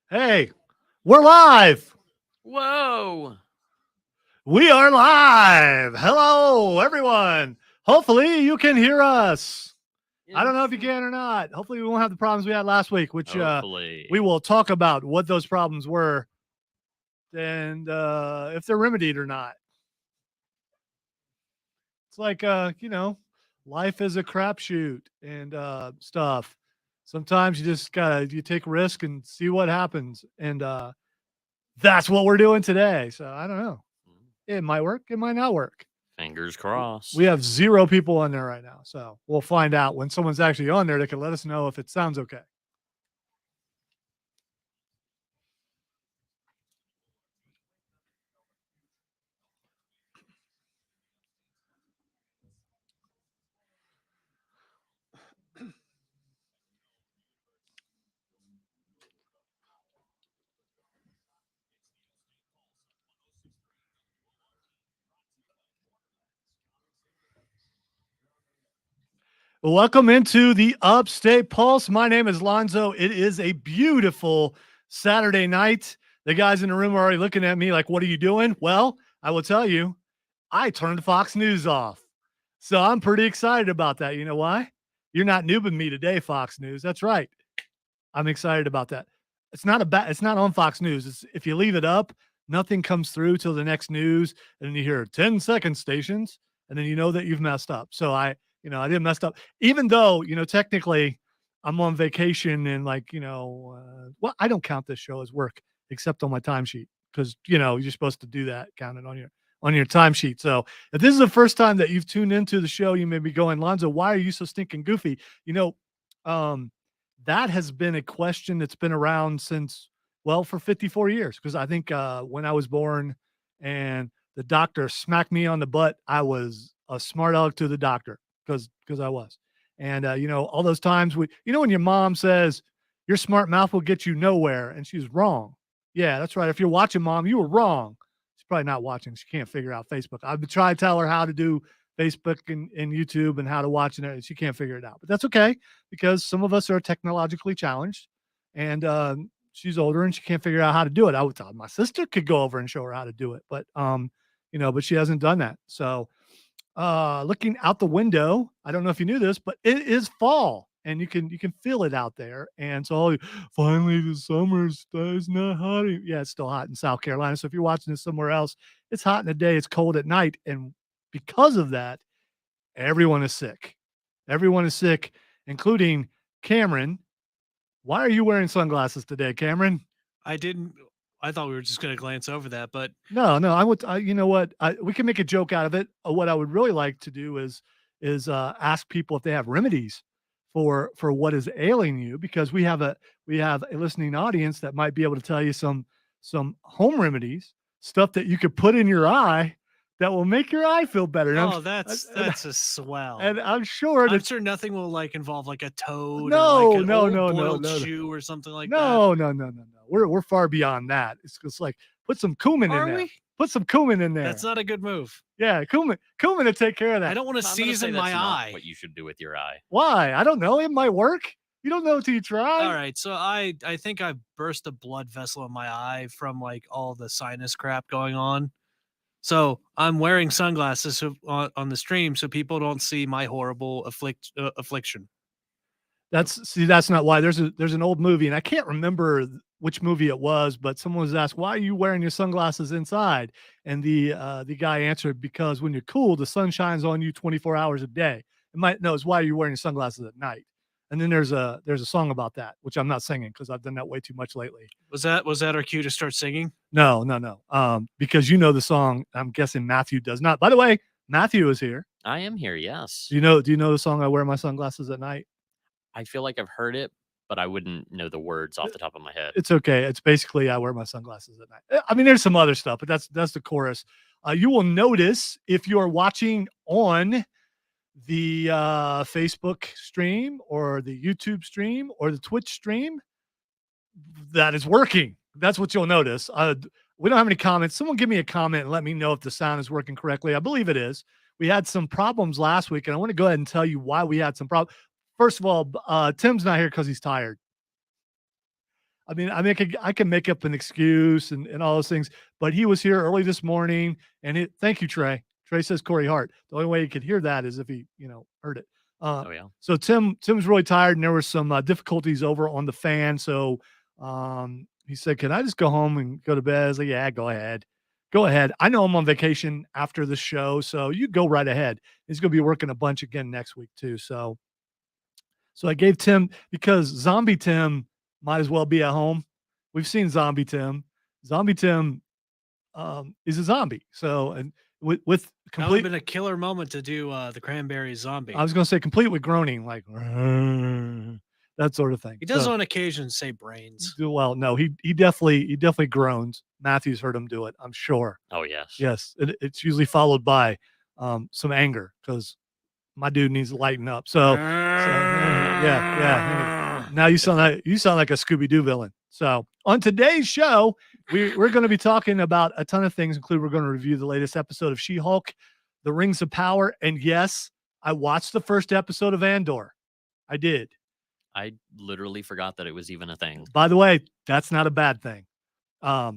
Hey, we're live. Whoa! We are live. Hello, everyone. Hopefully, you can hear us. I don't know if you can or not. Hopefully, we won't have the problems we had last week, which Hopefully. we will talk about what those problems were and if they're remedied or not. It's like, life is a crapshoot and stuff. Sometimes you just you take risk and see what happens. And that's what we're doing today. So I don't know. It might work. It might not work. Fingers crossed. We have 0 people on there right now. So we'll find out when someone's actually on there. They can let us know if it sounds okay. Welcome into the Upstate Pulse. My name is Lonzo. It is a beautiful Saturday night. The guys in the room are already looking at me like, what are you doing? Well, I will tell you, I turned Fox News off. So I'm pretty excited about that. You know why? You're not noobing me today, Fox News. That's right. I'm excited about that. It's not on Fox News. It's, if you leave it up, nothing comes through till the next news, and then you hear 10-second stations, and then you know that you've messed up. So I didn't mess up, even though, technically I'm on vacation and well, I don't count this show as work except on my timesheet because, you're supposed to do that, count it on your timesheet. So if this is the first time that you've tuned into the show, you may be going, Lonzo, why are you so stinking goofy? That has been a question that's been around since, well, for 54 years. Because I think when I was born and the doctor smacked me on the butt, I was a smart aleck to the doctor because I was. And, all those times when your mom says, your smart mouth will get you nowhere. And she's wrong. Yeah, that's right. If you're watching, Mom, you were wrong. She's probably not watching. She can't figure out Facebook. I've been trying to tell her how to do Facebook and YouTube and how to watch it. And she can't figure it out. But that's okay because some of us are technologically challenged. And she's older and she can't figure out how to do it. I would thought my sister could go over and show her how to do it. But, but she hasn't done that. So looking out the window, I don't know if you knew this, but it is fall and you can feel it out there. And so finally the summer is not hot. Yeah, it's still hot in South Carolina. So if you're watching this somewhere else, it's hot in the day, it's cold at night. And because of that, everyone is sick. Everyone is sick, including Cameron. Why are you wearing sunglasses today, Cameron? I didn't. I thought we were just going to glance over that, but No, I would. You know what? We can make a joke out of it. What I would really like to do is ask people if they have remedies for what is ailing you, because we have a listening audience that might be able to tell you some home remedies, stuff that you could put in your eye that will make your eye feel better. oh, that's a swell. And I'm sure I'm that sure nothing will involve a toad No, or an no, old no, no, boiled no. shoe or something like that. no. We're far beyond that. It's just like put some cumin Are in there. we? Put some cumin in there. That's not a good move. Yeah, cumin to take care of that. I don't want to I'm gonna say season that's my not eye. What you should do with your eye. Why? I don't know. It might work. You don't know until you try. All right, so I think I burst a blood vessel in my eye from all the sinus crap going on. So I'm wearing sunglasses on the stream so people don't see my horrible affliction. That's not why. There's an old movie, and I can't remember which movie it was, but someone was asked, why are you wearing your sunglasses inside? And the guy answered, because when you're cool, the sun shines on you 24 hours a day. It's why are you wearing your sunglasses at night? And then there's a song about that, which I'm not singing because I've done that way too much lately. Was that our cue to start singing? No. Because you know the song. I'm guessing Matthew does not. By the way, Matthew is here. I am here, yes. Do you know the song I wear my sunglasses at night? I feel like I've heard it, but I wouldn't know the words off the top of my head. It's okay. It's basically I wear my sunglasses at night. I mean, there's some other stuff, but that's the chorus. You will notice if you are watching on the Facebook stream or the YouTube stream or the Twitch stream, that is working. That's what you'll notice. We don't have any comments. Someone give me a comment and let me know if the sound is working correctly. I believe it is. We had some problems last week, and I want to go ahead and tell you why we had some problems. First of all, Tim's not here because he's tired. I mean, I can make up an excuse and all those things, but he was here early this morning, and thank you, Trey. Trey says Corey Hart. The only way he could hear that is if he, heard it. Oh yeah. So Tim's really tired, and there was some difficulties over on the fan. So he said, "Can I just go home and go to bed?" I was like, "Yeah, go ahead, go ahead." I know I'm on vacation after the show, so you go right ahead. He's going to be working a bunch again next week too. So I gave Tim, because Zombie Tim might as well be at home. We've seen Zombie Tim. Zombie Tim is a zombie. So, and with That would have complete, been a killer moment to do the Cranberry Zombie. I was going to say complete with groaning, like that sort of thing. He does So, on occasion say brains. well, no, he definitely groans. Matthew's heard him do it, I'm sure. Oh yes. Yes, it's usually followed by some anger, because my dude needs to lighten up. So yeah. Now you sound like a Scooby-Doo villain. So on today's show, we're going to be talking about a ton of things, including we're going to review the latest episode of She-Hulk, The Rings of Power, and yes, I watched the first episode of Andor. I did. I literally forgot that it was even a thing. By the way, that's not a bad thing.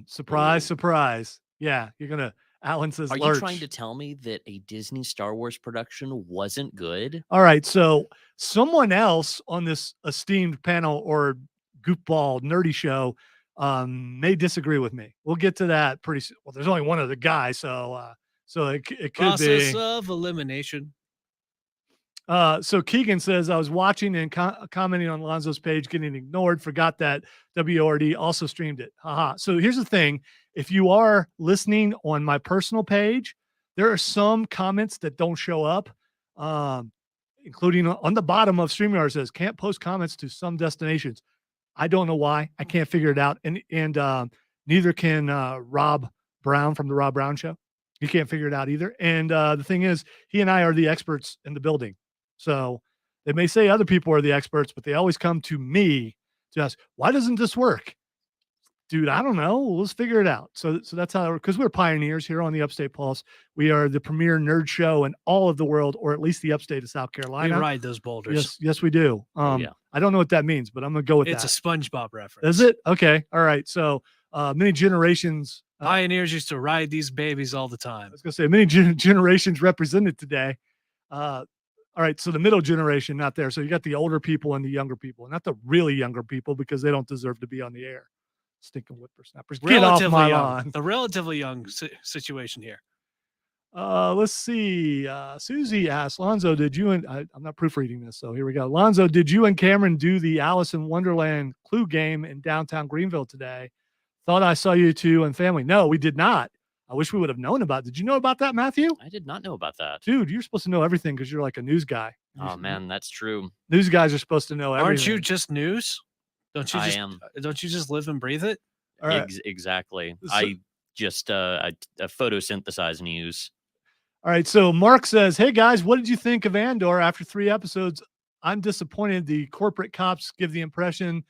Surprise, Ooh. surprise. Yeah, you're gonna. Alan says, Are lurch. you trying to tell me that a Disney Star Wars production wasn't good? All right, so someone else on this esteemed panel or goofball nerdy show may disagree with me. We'll get to that pretty soon. Well, there's only one other guy, so it could Process be. of elimination. So Keegan says, I was watching and commenting on Lonzo's page, getting ignored, forgot that WORD also streamed it. Haha. So here's the thing. If you are listening on my personal page, there are some comments that don't show up, including on the bottom of StreamYard says, can't post comments to some destinations. I don't know why. I can't figure it out. And neither can Rob Brown from the Rob Brown Show. He can't figure it out either. And the thing is, he and I are the experts in the building. So they may say other people are the experts, but they always come to me to ask, why doesn't this work? Dude, I don't know. Let's figure it out. So that's how, because we're pioneers here on the Upstate Pulse. We are the premier nerd show in all of the world, or at least the upstate of South We Carolina. ride those boulders. Yes, we do. Yeah. I don't know what that means, but I'm gonna go with It's that. a SpongeBob reference. Is it? Okay. All right. So many generations. Pioneers used to ride these babies all the I time. was gonna say many generations represented today. All right, so the middle generation, not there. So you got the older people and the younger people, not the really younger people, because they don't deserve to be on the air. Stinking whippersnappers. Get off my lawn. The relatively young situation here. Let's see. Susie asked, Lonzo, did you and I'm not proofreading this, so here we go. Lonzo, did you and Cameron do the Alice in Wonderland Clue game in downtown Greenville today? Thought I saw you two and family. No, we did not. I wish we would have known about it. Did you know about that, Matthew? I did not know about that. Dude, you're supposed to know everything because you're like a news guy. Oh man, that's true. News guys are supposed to know everything. Aren't you just news? Don't you I just am. don't you just live and breathe it? All right. Exactly. So- I just I photosynthesize news. All right. So Mark says, hey guys, what did you think of Andor after 3 episodes? I'm disappointed. The corporate cops give the impression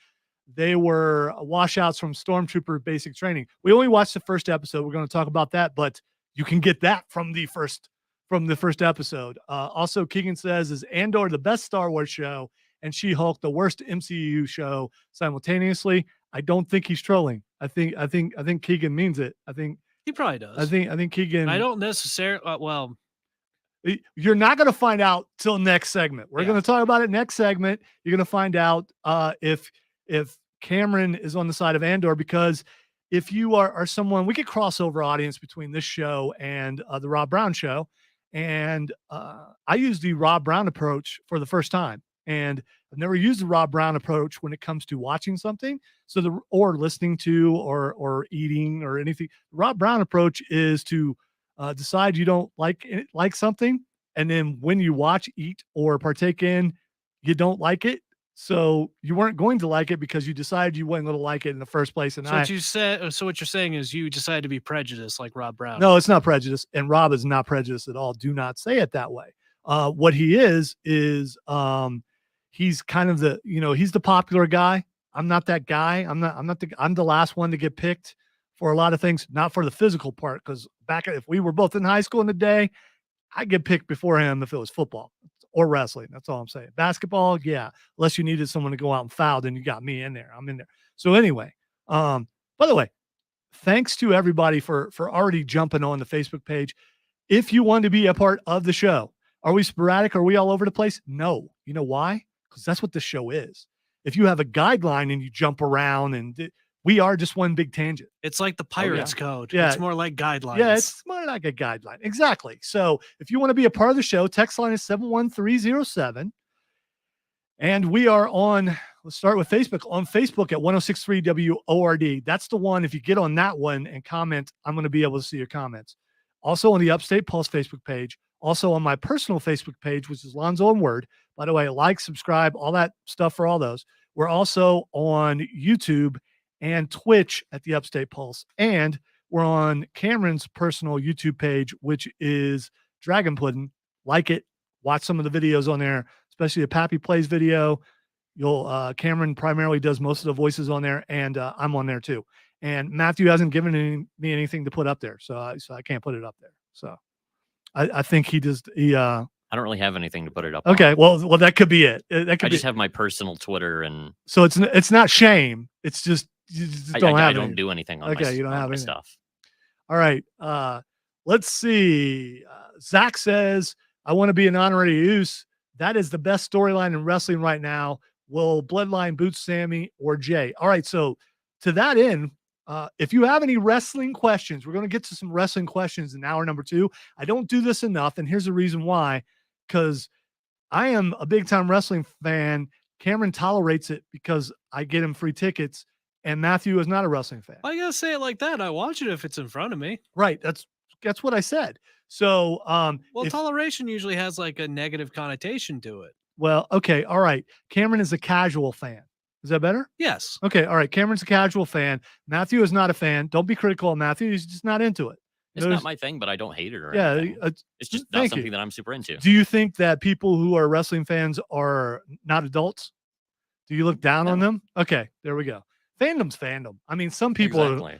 they were washouts from Stormtrooper basic training. We only watched the first episode. We're going to talk about that, but you can get that from the first episode. Also, Keegan says, is Andor the best Star Wars show and She-Hulk the worst MCU show simultaneously? I don't think he's trolling. I think Keegan means it. I think He probably does. I think Keegan. I don't necessarily. Well, you're not going to find out till next segment. We're going to talk about it next segment. You're going to find out if Cameron is on the side of Andor, because if you are someone, we get crossover audience between this show and the Rob Brown Show. And I used the Rob Brown approach for the first time. And I've never used the Rob Brown approach when it comes to watching something. Or listening to, or eating or anything. The Rob Brown approach is to decide you don't like something. And then when you watch, eat, or partake in, you don't like it. So you weren't going to like it because you decided you weren't going to like it in the first place. And so what you're saying is you decided to be prejudiced like Rob Brown. No, it's not prejudice. And Rob is not prejudiced at all. Do not say it that way. What he is he's kind of he's the popular guy. I'm not that guy. I'm the last one to get picked for a lot of things, not for the physical part. Cause if we were both in high school in the day, I'd get picked before him if it was football. or wrestling. That's all I'm saying. Basketball, yeah. Unless you needed someone to go out and foul, then you got me in there. I'm in there. So anyway, by the way, thanks to everybody for already jumping on the Facebook page. If you want to be a part of the show, are we sporadic? Are we all over the place? No. You know why? Because that's what the show is. If you have a guideline and you jump around, and we are just one big tangent. It's like the Pirates Code. Yeah. It's more like guidelines. Yeah, it's more like a guideline. Exactly. So if you want to be a part of the show, text line is 71307. And we are on, let's start with Facebook. On Facebook at 1063 WORD. That's the one. If you get on that one and comment, I'm going to be able to see your comments. Also on the Upstate Pulse Facebook page. Also on my personal Facebook page, which is Lonzo and Word. By the way, like, subscribe, all that stuff for all those. We're also on YouTube and Twitch at the Upstate Pulse. And we're on Cameron's personal YouTube page, which is Dragon Pudding. Like it. Watch some of the videos on there, especially the Pappy Plays video. Cameron primarily does most of the voices on there, and I'm on there too. And Matthew hasn't given me anything to put up there, so I can't put it up there. So I think he I don't really have anything to put it up. Okay, on. well that could be it. That could I just have my personal Twitter, and so it's not shame. It's just you just don't have. I don't do anything on you don't have my anything. stuff. All right, let's see. Zach says, I want to be an honorary use. That is the best storyline in wrestling right now. Will Bloodline boot Sammy or Jay? All right, so to that end, if you have any wrestling questions, we're going to get to some wrestling questions in hour number 2. I don't do this enough, and here's the reason why. Because I am a big-time wrestling fan. Cameron tolerates it because I get him free tickets, and Matthew is not a wrestling fan. Why you gotta say it like that? I watch it if it's in front of me. Right, that's what I said. So, toleration usually has like a negative connotation to it. Well, okay, all right. Cameron is a casual fan. Is that better? Yes. Okay, all right. Cameron's a casual fan. Matthew is not a fan. Don't be critical of Matthew. He's just not into it. It's not my thing, but I don't hate it or anything. It's just not something that I'm super into. Do you think that people who are wrestling fans are not adults? Do you look down on them? Okay, there we go. Fandom's fandom. I mean, some people,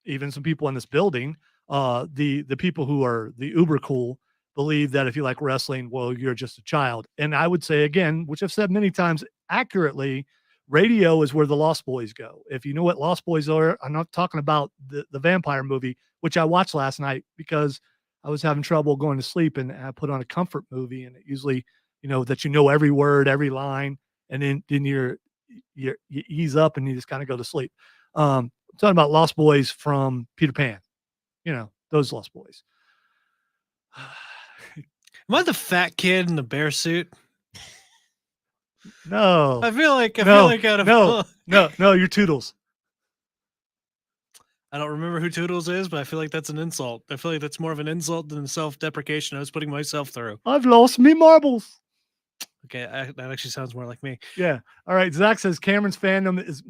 even some people in this building, the people who are the uber cool believe that if you like wrestling, well, you're just a child. And I would say again, which I've said many times accurately, radio is where the Lost Boys go. If you know what Lost Boys are, I'm not talking about the vampire movie, which I watched last night because I was having trouble going to sleep, and I put on a comfort movie, and it usually, that every word, every line, and then you ease up and you just kind of go to sleep. I'm talking about Lost Boys from Peter Pan, those Lost Boys. Am I the fat kid in the bear suit? No. I feel like no, you're Toodles. I don't remember who Toodles is, but I feel like that's an insult. I feel like that's more of an insult than self-deprecation I was putting myself through. I've lost me marbles. Okay, that actually sounds more like me. Yeah. All right. Zach says Cameron's fandom is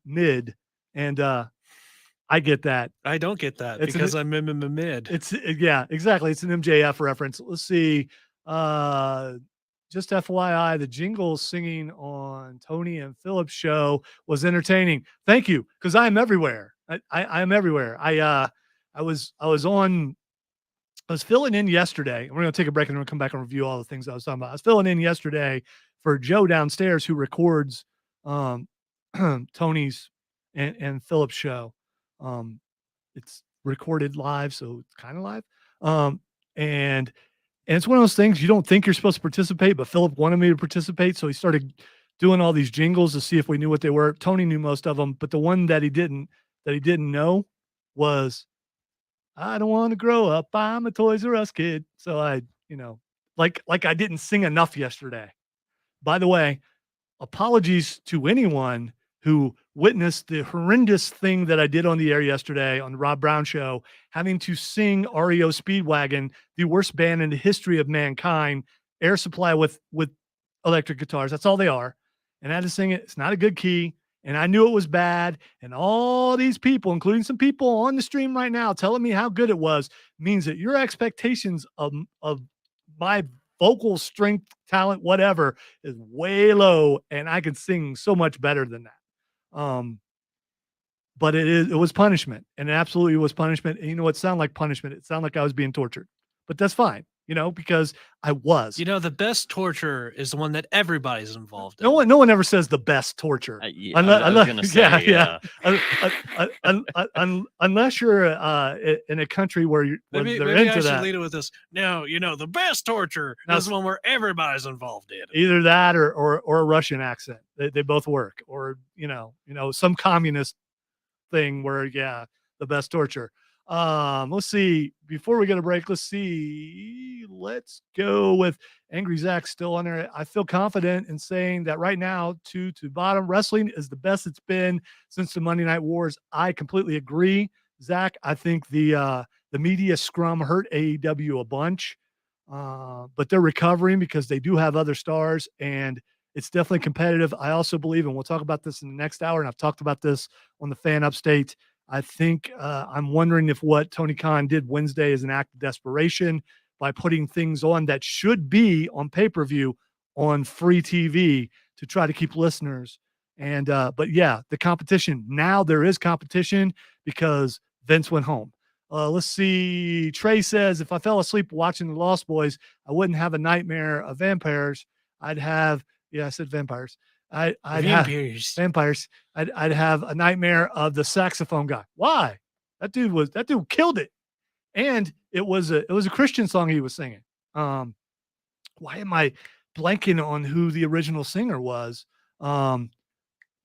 mid, and I get that. I don't get that because I'm mid. It's exactly. It's an MJF reference. Let's see. Just FYI, the jingle singing on Tony and Philip's show was entertaining. Thank you, because I am everywhere. I am everywhere. I was filling in yesterday. We're going to take a break and we're going to come back and review all the things I was talking about. I was filling in yesterday for Joe downstairs, who records Tony's and Philip's show. It's recorded live, so it's kind of live. And it's one of those things you don't think you're supposed to participate, but Philip wanted me to participate, so he started doing all these jingles to see if we knew what they were. Tony knew most of them, but the one that he didn't know was, I don't want to grow up. I'm a Toys R Us kid. So I, like I didn't sing enough yesterday. By the way, apologies to anyone who witnessed the horrendous thing that I did on the air yesterday on the Rob Brown show, having to sing REO Speedwagon, the worst band in the history of mankind, Air Supply with electric guitars. That's all they are. And I had to sing it. It's not a good key. And I knew it was bad. And all these people, including some people on the stream right now, telling me how good it was, means that your expectations of my vocal strength, talent, whatever, is way low. And I can sing so much better than that. But it was punishment, and it absolutely was punishment. And you know what sounded like punishment? It sounded like I was being tortured, but that's fine. because I was. The best torture is the one that everybody's involved in. No one ever says the best torture. Yeah, I was gonna say, Unless you're in a country where they're Maybe into I should that. lead it with this. No, the best torture Now, is the one where everybody's involved in it. Either that or a Russian accent. They both work. Or some communist thing where the best torture. Let's see. Before we get a break, let's go with Angry Zach still on there. I feel confident in saying that right now, to bottom, wrestling is the best it's been since the Monday Night Wars. I completely agree, Zach. I think the media scrum hurt AEW a bunch, but they're recovering because they do have other stars, and it's definitely competitive. I also believe, and we'll talk about this in the next hour, and I've talked about this on the Fan Upstate. I think I'm wondering if what Tony Khan did Wednesday is an act of desperation by putting things on that should be on pay-per-view on free TV to try to keep listeners. And but the competition, now there is competition because Vince went home. Let's see. Trey says, if I fell asleep watching The Lost Boys, I wouldn't have a nightmare of vampires. I'd have, I said vampires. I'd have vampires. I'd have a nightmare of the saxophone guy. Why? That dude killed it. And it was a Christian song he was singing. Why am I blanking on who the original singer was? It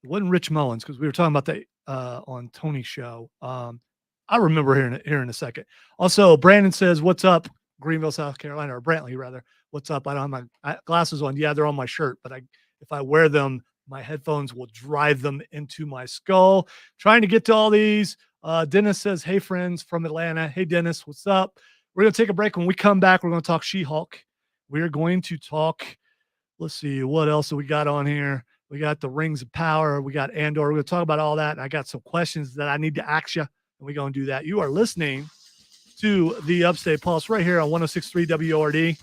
wasn't Rich Mullins, because we were talking about that on Tony's show. I remember here in a second. Also, Brandon says, what's up, Greenville, South Carolina, or Brantley rather. What's up? I don't have my glasses on. Yeah, they're on my shirt, but if I wear them, my headphones will drive them into my skull. Trying to get to all these. Dennis says, hey, friends from Atlanta. Hey, Dennis, what's up? We're going to take a break. When we come back, we're going to talk She-Hulk. We're going to talk, let's see, what else do we got on here? We got the Rings of Power. We got Andor. We're going to talk about all that. And I got some questions that I need to ask you, and we're going to do that. You are listening to the Upstate Pulse right here on 106.3 WORD.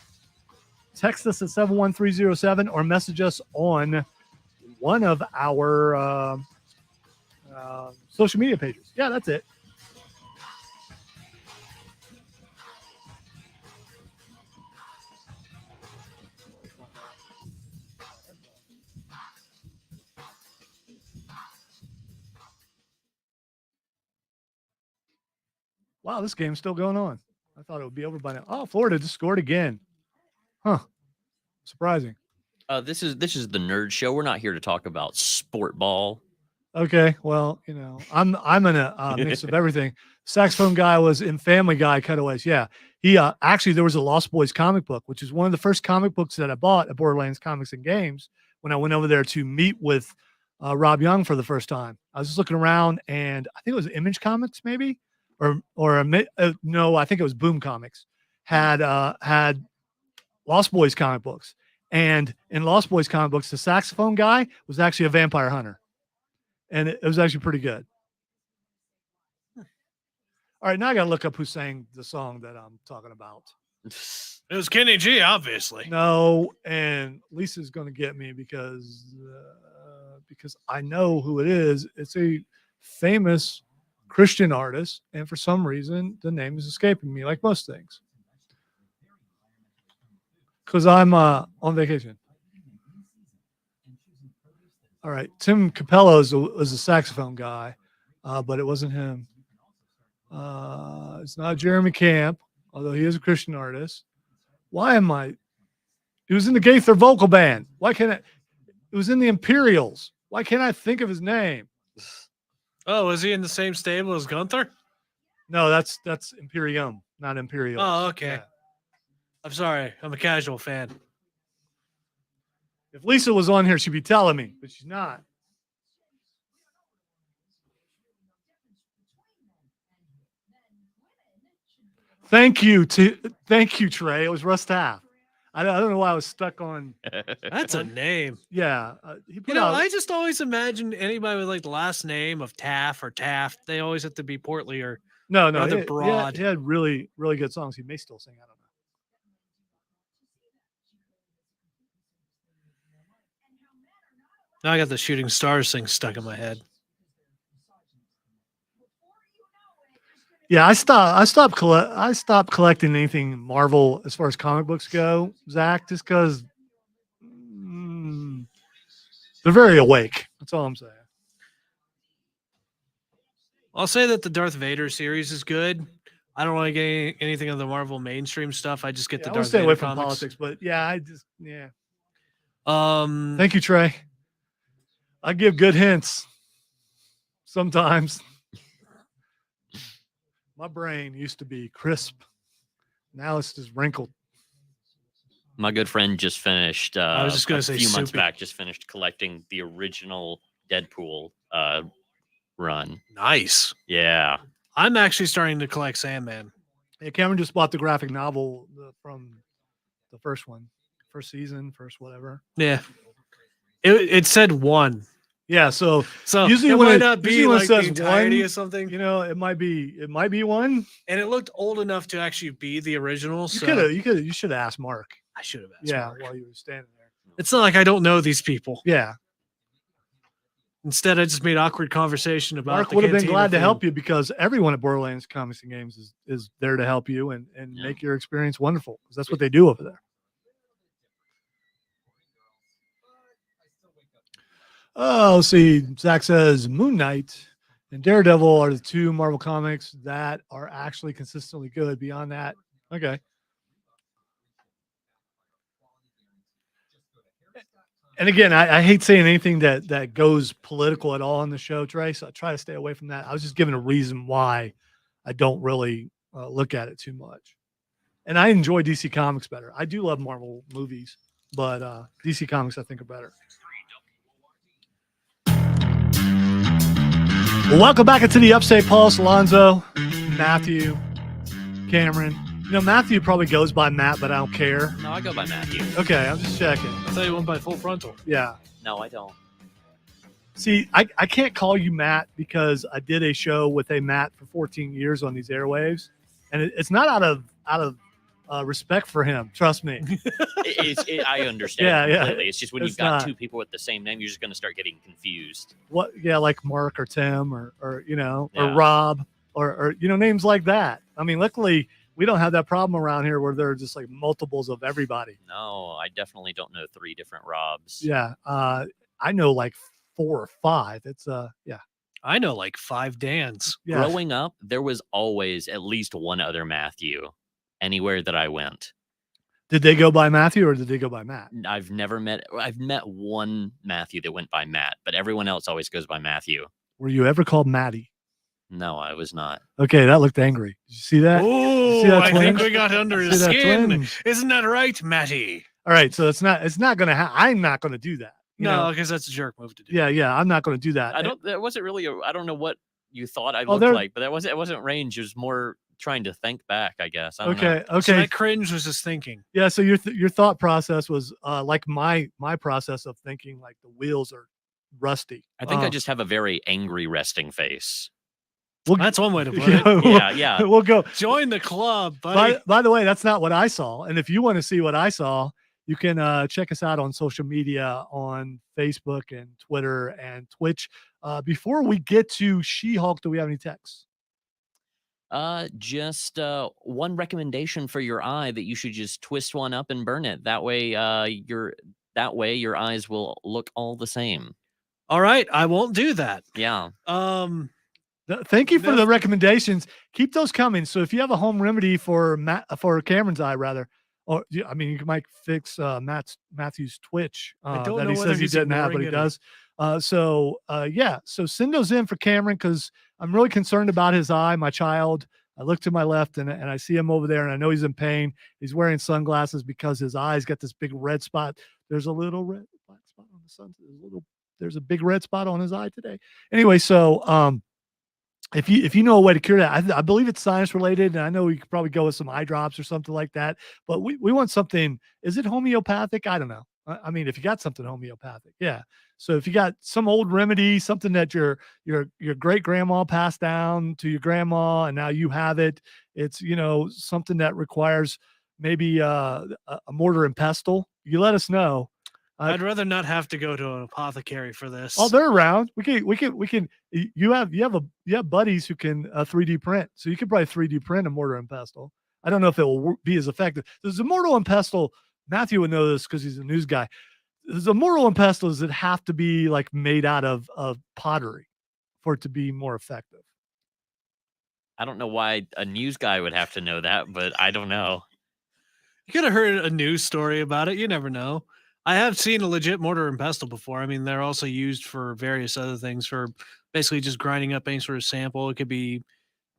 Text us at 71307 or message us on one of our social media pages. Yeah, that's it. Wow, this game's still going on. I thought it would be over by now. Oh, Florida just scored again. Huh. Surprising. This is the nerd show. We're not here to talk about sport ball. Okay, well, I'm in a mix of everything. Saxophone guy was in Family Guy Cutaways. Yeah, he actually, there was a Lost Boys comic book, which is one of the first comic books that I bought at Borderlands Comics and Games when I went over there to meet with Rob Young for the first time. I was just looking around, and I think it was Image Comics, maybe, no, I think it was Boom Comics had Lost Boys comic books, and in Lost Boys comic books, the saxophone guy was actually a vampire hunter. And it was actually pretty good. All right, now I got to look up who sang the song that I'm talking about. It was Kenny G, obviously. No, and Lisa's going to get me because I know who it is. It's a famous Christian artist, and for some reason, the name is escaping me, like most things. Because I'm on vacation. All right, Tim Cappellos was a saxophone guy, but it wasn't him. It's not Jeremy Camp, although he is a Christian artist. Why am I? He was in the Gaither vocal band. Why can't I? It was in the Imperials. Why can't I think of his name? Oh, was he in the same stable as Gunther? No, that's Imperium, not Imperials. Oh, okay. Yeah. I'm sorry. I'm a casual fan. If Lisa was on here, she'd be telling me, but she's not. Thank you, Trey. It was Russ Taff. I don't know why I was stuck on. That's a name. Yeah, he put out. I just always imagine anybody with like the last name of Taff or Taft, they always have to be portly or rather broad. He had really, really good songs. He may still sing. I don't know. Now I got the Shooting Stars thing stuck in my head. Yeah, I stopped collecting anything Marvel as far as comic books go, Zach, just because they're very awake. That's all I'm saying. I'll say that the Darth Vader series is good. I don't really get anything of the Marvel mainstream stuff. I just get Yeah, the I want Darth to stay Vader away from comics. politics, but yeah. Um, Thank you, Trey. I give good hints sometimes. My brain used to be crisp. Now it's just wrinkled. My good friend just finished. I was just gonna a say few months soupy. back. Just finished collecting the original Deadpool run. Nice. Yeah. I'm actually starting to collect Sandman. Yeah, Cameron just bought the graphic novel from the first season, first whatever. Yeah. It said 1. Yeah, so usually it when might not be like the entirety or something. It might be one. And it looked old enough to actually be the original. You should have asked Mark. I should have asked Mark. While you were standing there. It's not like I don't know these people. Yeah. Instead, I just made awkward conversation about. Mark would have been glad to help you because everyone at Borderlands Comics and Games is there to help you and make your experience wonderful because that's what they do over there. Oh, let's see. Zach says Moon Knight and Daredevil are the 2 Marvel comics that are actually consistently good. Beyond that, okay. And again, I hate saying anything that goes political at all on the show, Trey. So I try to stay away from that. I was just giving a reason why I don't really look at it too much. And I enjoy DC Comics better. I do love Marvel movies, but DC Comics I think are better. Well, welcome back into the Upstate Pulse. Alonzo, Matthew, Cameron. Matthew probably goes by Matt, but I don't care. No, I go by Matthew. Okay, I'm just checking. I thought you went by Full Frontal. Yeah. No, I don't. See, I can't call you Matt because I did a show with a Matt for 14 years on these airwaves, and it's not out of respect for him. Trust me. I understand completely. Yeah. It's just when you've got 2 people with the same name, you're just going to start getting confused. What? Yeah, like Mark or Tim or Rob or names like that. I mean, luckily we don't have that problem around here where there are just like multiples of everybody. No, I definitely don't know 3 different Robs. Yeah, I know like 4 or 5. It's yeah. I know like 5 Dans. Yeah. Growing up, there was always at least one other Matthew anywhere that I went. Did they go by Matthew or did they go by Matt? I've met one Matthew that went by Matt, but everyone else always goes by Matthew. Were you ever called Matty? No, I was not. Okay, that looked angry. Did you see that? Oh, I think we got under his skin. Twinge? Isn't that right, Matty? All right, so it's not gonna I'm not gonna do that. No, because that's a jerk move to do. Yeah, I'm not gonna do that. That wasn't really I don't know what you thought I looked like, but it wasn't range. It was more trying to think back, I guess. I don't know. Okay. So that cringe was just thinking. Yeah, so your thought process was like my process of thinking, like the wheels are rusty. I think I just have a very angry resting face. That's one way to put it. Yeah. We'll go join the club, buddy. By the way, that's not what I saw. And if you want to see what I saw, you can check us out on social media on Facebook and Twitter and Twitch. Before we get to She-Hulk, do we have any texts? Just one recommendation for your eye that you should just twist one up and burn it. That way, your eyes will look all the same. All right, I won't do that. Yeah. Thank you for the recommendations. Keep those coming. So if you have a home remedy for Cameron's eye, rather, or I mean, you might fix Matthew's twitch that he says he didn't have, but he does. So send those in for Cameron because I'm really concerned about his eye, my child. I look to my left and I see him over there and I know he's in pain. He's wearing sunglasses because his eye's got this big red spot. There's a little black spot on the sun. There's a big red spot on his eye today. Anyway, so if you know a way to cure that, I believe it's sinus related, and I know we could probably go with some eye drops or something like that. But we want something. Is it homeopathic? I don't know. I mean, if you got something homeopathic, yeah. So if you got some old remedy, something that your great grandma passed down to your grandma, and now you have it, it's something that requires maybe a mortar and pestle. You let us know. I'd rather not have to go to an apothecary for this. Oh, they're around. We can. You have buddies who can 3D print, so you could probably 3D print a mortar and pestle. I don't know if it will be as effective. There's a mortar and pestle. Matthew would know this because he's a news guy. There's a mortar and pestles that have to be like made out of pottery for it to be more effective. I don't know why a news guy would have to know that, but I don't know. You could have heard a news story about it. You never know. I have seen a legit mortar and pestle before. I mean, they're also used for various other things, for basically just grinding up any sort of sample. It could be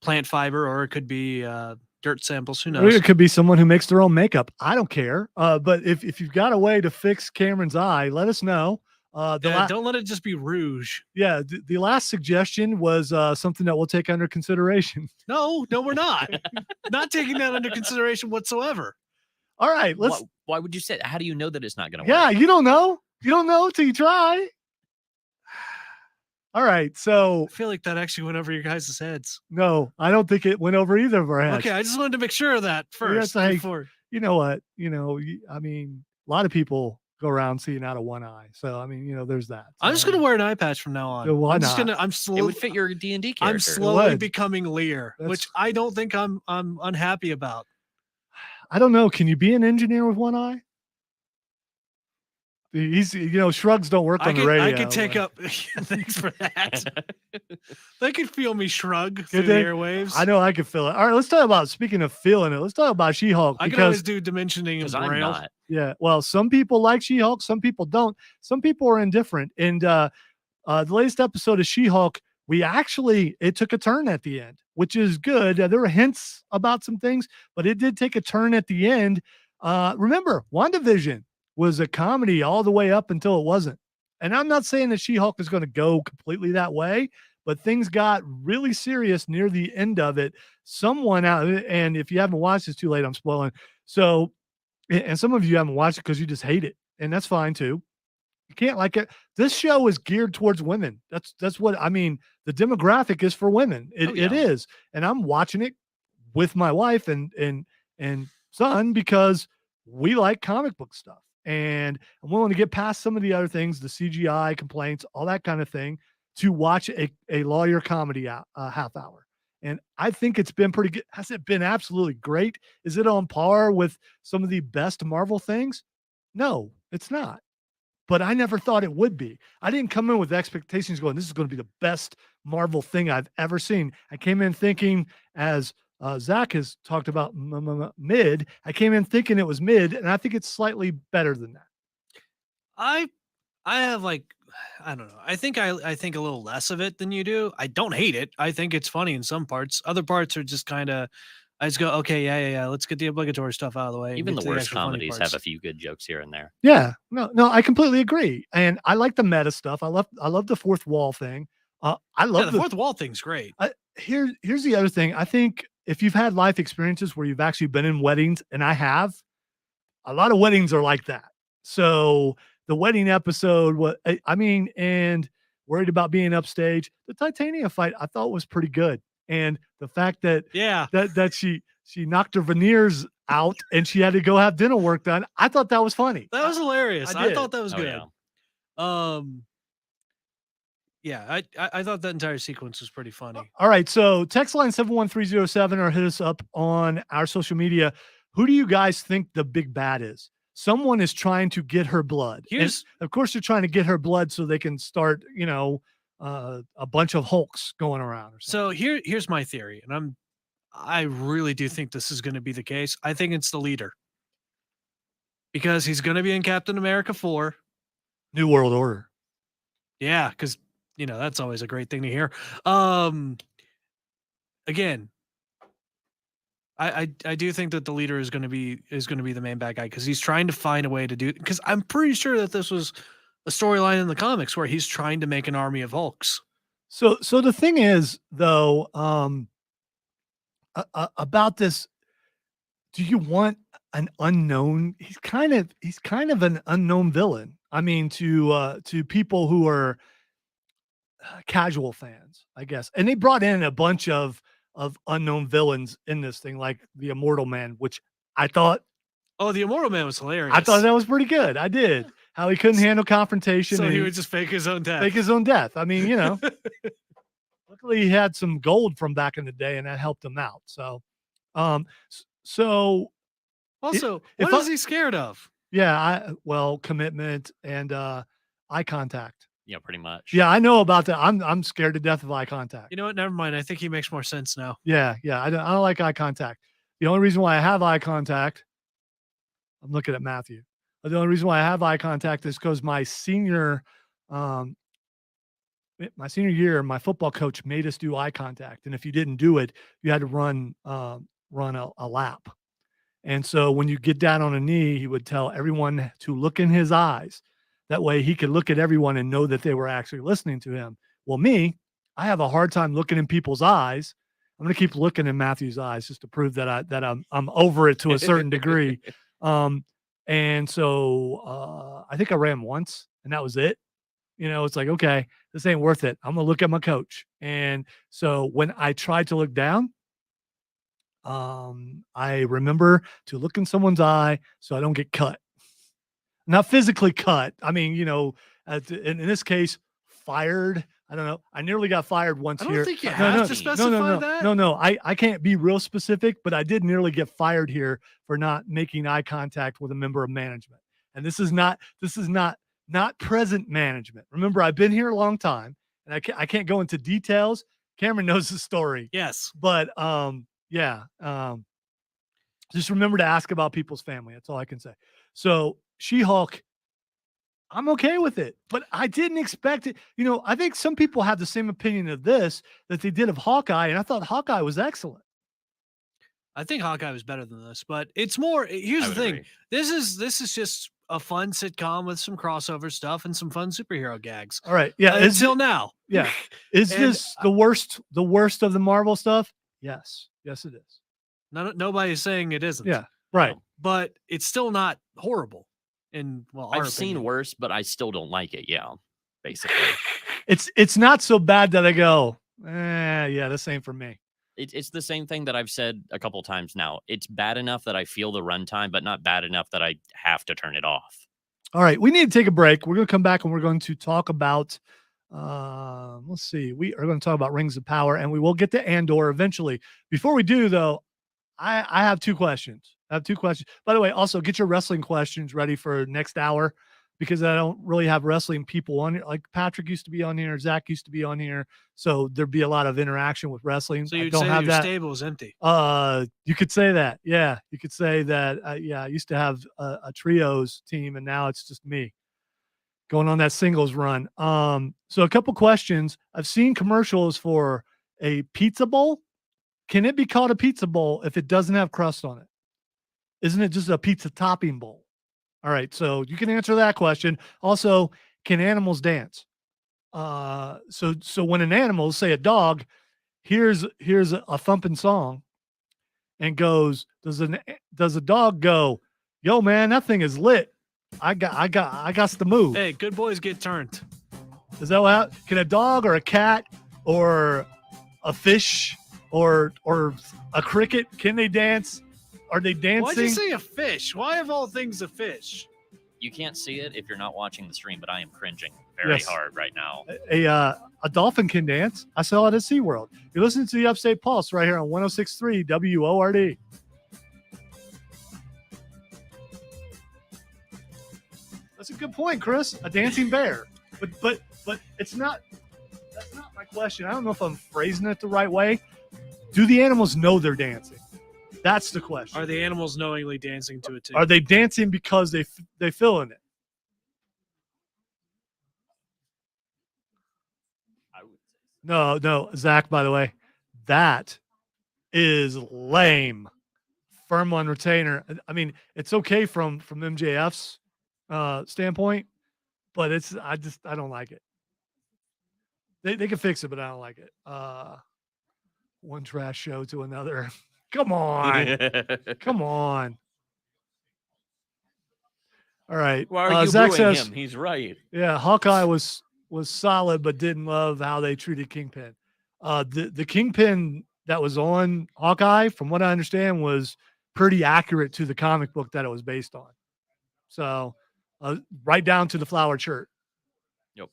plant fiber, or it could be dirt samples. Who knows? It could be someone who makes their own makeup. I don't care. But if you've got a way to fix Cameron's eye, let us know. Don't let it just be rouge. Yeah, the last suggestion was something that we'll take under consideration. No, we're not. Not taking that under consideration whatsoever. All right, let's. Why would you say that? How do you know that it's not going to Yeah, work? you don't know. You don't know until you try. All right, so I feel like that actually went over your guys' heads. no, I don't think it went over either of our heads. Okay, I just wanted to make sure of that first. like- Before. You know what? I mean, a lot of people go around seeing out of one eye. So I mean, there's that. I'm just So, gonna wear an eye patch from now on. Yeah, why I'm just not? gonna. I'm It slowly. would fit your D&D character. I'm slowly would. becoming Lear, which That's- I don't think I'm unhappy about. I don't know. Can you be an engineer with one eye? He's shrugs don't work on the radio. I could take but- up. Thanks for that. They could feel me shrug through Could the they? airwaves. I know I can feel it. All right, let's talk about, speaking of feeling it, let's talk about She-Hulk. I can because always do dimensioning and because I'm braille. not. Yeah, well, some people like She-Hulk, some people don't. Some people are indifferent. And the latest episode of She-Hulk, it took a turn at the end, which is good. There were hints about some things, but it did take a turn at the end. Remember, WandaVision was a comedy all the way up until it wasn't. And I'm not saying that She-Hulk is going to go completely that way, but things got really serious near the end of it. Someone out, and if you haven't watched, it's too late, I'm spoiling. So, and some of you haven't watched it because you just hate it, and that's fine too. You can't like it. This show is geared towards women. That's what I mean. The demographic is for women. It yeah. is, and I'm watching it with my wife and son because we like comic book stuff, and I'm willing to get past some of the other things, the CGI complaints, all that kind of thing, to watch a lawyer comedy half hour. And I think it's been pretty good. Has it been absolutely great? Is it on par with some of the best Marvel things? No, it's not. But I never thought it would be. I didn't come in with expectations going, this is going to be the best Marvel thing I've ever seen. I came in thinking, as Zach has talked about mid, I came in thinking it was mid, and I think it's slightly better than that. I have I don't know. I think I think a little less of it than you do. I don't hate it. I think it's funny in some parts. Other parts are just kind of, I just go, okay, yeah. Let's get the obligatory stuff out of the way. Even the worst actual funny comedies parts. have a few good jokes here and there. Yeah, no, I completely agree. And I like the meta stuff. I love the fourth wall thing. I love the fourth wall thing's great. Here's the other thing. I think if you've had life experiences where you've actually been in weddings, and I have, a lot of weddings are like that. So the wedding episode, and worried about being upstage. The Titania fight I thought was pretty good, and the fact that that she knocked her veneers out and she had to go have dental work done, I thought that was funny. That was hilarious. I I did. thought that was Oh, good. yeah. Yeah, I thought that entire sequence was pretty funny. All right, so text line 71307 or hit us up on our social media. Who do you guys think the big bad is? Someone is trying to get her blood. And of course, they're trying to get her blood so they can start, a bunch of Hulks going around. Or something. So here's my theory, and I really do think this is going to be the case. I think it's the leader, because he's going to be in Captain America 4. New World Order. Yeah, because that's always a great thing to hear. Again, I do think that the leader is going to be the main bad guy, because he's trying to find a way to do. Because I'm pretty sure that this was a storyline in the comics where he's trying to make an army of Hulks. So the thing is, though, about this, do you want an unknown? He's kind of an unknown villain. I mean, to people who are casual fans, I guess. And they brought in a bunch of unknown villains in this thing, like the Immortal Man, which I thought. Oh, the Immortal Man was hilarious. I thought that was pretty good. I did. how he couldn't handle confrontation. So and he would just fake his own death. fake his own death. I mean, luckily he had some gold from back in the day, and that helped him out. So, so Also, if what is he scared of? yeah, commitment and eye contact. Yeah, pretty much. Yeah, I know about that. I'm scared to death of eye contact. You know what? Never mind. I think he makes more sense now. Yeah, I don't like eye contact. The only reason why I have eye contact, I'm looking at Matthew. The only reason why I have eye contact is because my senior year, my football coach made us do eye contact, and if you didn't do it, you had to run a lap. And so when you get down on a knee, he would tell everyone to look in his eyes. That way he could look at everyone and know that they were actually listening to him. Well, me, I have a hard time looking in people's eyes. I'm going to keep looking in Matthew's eyes just to prove that I'm over it to a certain degree. And so I think I ran once, and that was it. It's like, okay, this ain't worth it. I'm going to look at my coach. And so when I tried to look down, I remember to look in someone's eye so I don't get cut. Not physically cut. I mean, in this case, fired. I don't know. I nearly got fired once I here. don't think you have to specify that. No. I can't be real specific, but I did nearly get fired here for not making eye contact with a member of management. And this is not present management. Remember, I've been here a long time, and I can't go into details. Cameron knows the story. Yes. But just remember to ask about people's family. That's all I can say. So She-Hulk, I'm okay with it, but I didn't expect it. I think some people have the same opinion of this that they did of Hawkeye, and I thought Hawkeye was excellent. I think Hawkeye was better than this, but it's more. Here's the thing: this is just a fun sitcom with some crossover stuff and some fun superhero gags. All right, yeah. Until now, yeah. Is this the worst of the Marvel stuff? Yes, it is. Nobody's saying it isn't. Yeah, right. But it's still not horrible. And I've seen worse, but I still don't like it. Yeah, basically, it's not so bad that I go, yeah, this ain't for me. It's the same thing that I've said a couple times now. It's bad enough that I feel the runtime, but not bad enough that I have to turn it off. All right, we need to take a break. We're going to come back and we're going to talk about, let's see, we are going to talk about Rings of Power, and we will get to Andor eventually. Before we do, though, I have two questions. By the way, also get your wrestling questions ready for next hour, because I don't really have wrestling people on here. Like Patrick used to be on here, Zach used to be on here, so there'd be a lot of interaction with wrestling. So you'd say your stable is empty. You could say that. Yeah, you could say that. I used to have a trios team, and now it's just me going on that singles run. So a couple questions. I've seen commercials for a pizza bowl. Can it be called a pizza bowl if it doesn't have crust on it? Isn't it just a pizza topping bowl? All right, so you can answer that question. Also, can animals dance? So when an animal, say a dog, here's a thumping song and goes, does a dog go, yo man, that thing is lit. I got the move. Hey, good boys get turned. Is that what? Can a dog or a cat or a fish or a cricket, can they dance? Are they dancing? Why'd you say a fish? Why of all things a fish? You can't see it if you're not watching the stream, but I am cringing very hard right now. A dolphin can dance. I saw it at SeaWorld. You're listening to the Upstate Pulse right here on 106.3 WORD. That's a good point, Chris. A dancing bear. But it's not, that's not my question. I don't know if I'm phrasing it the right way. Do the animals know they're dancing? That's the question. Are the animals knowingly dancing to it too? Are they dancing because they feel in it? No, Zach, by the way, that is lame. Firm on retainer. I mean, it's okay from MJF's standpoint, but I don't like it. They can fix it, but I don't like it. One trash show to another. Come on. Come on. All right. Why are you Zach booing says, him? He's right. Yeah, Hawkeye was solid, but didn't love how they treated Kingpin. The Kingpin that was on Hawkeye, from what I understand, was pretty accurate to the comic book that it was based on. So right down to the flowered shirt. Yep.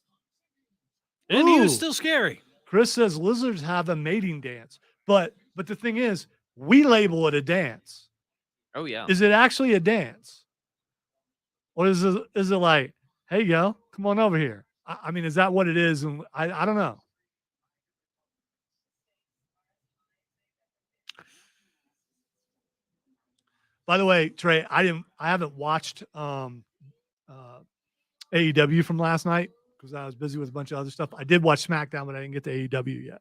And he was Ooh. still scary. Chris says lizards have a mating dance, but the thing is, we label it a dance. Oh yeah. Is it actually a dance, or is it like, hey yo, come on over here? I mean, is that what it is? And I don't know. By the way, Trey, I haven't watched AEW from last night because I was busy with a bunch of other stuff. I did watch SmackDown, but I didn't get to AEW yet.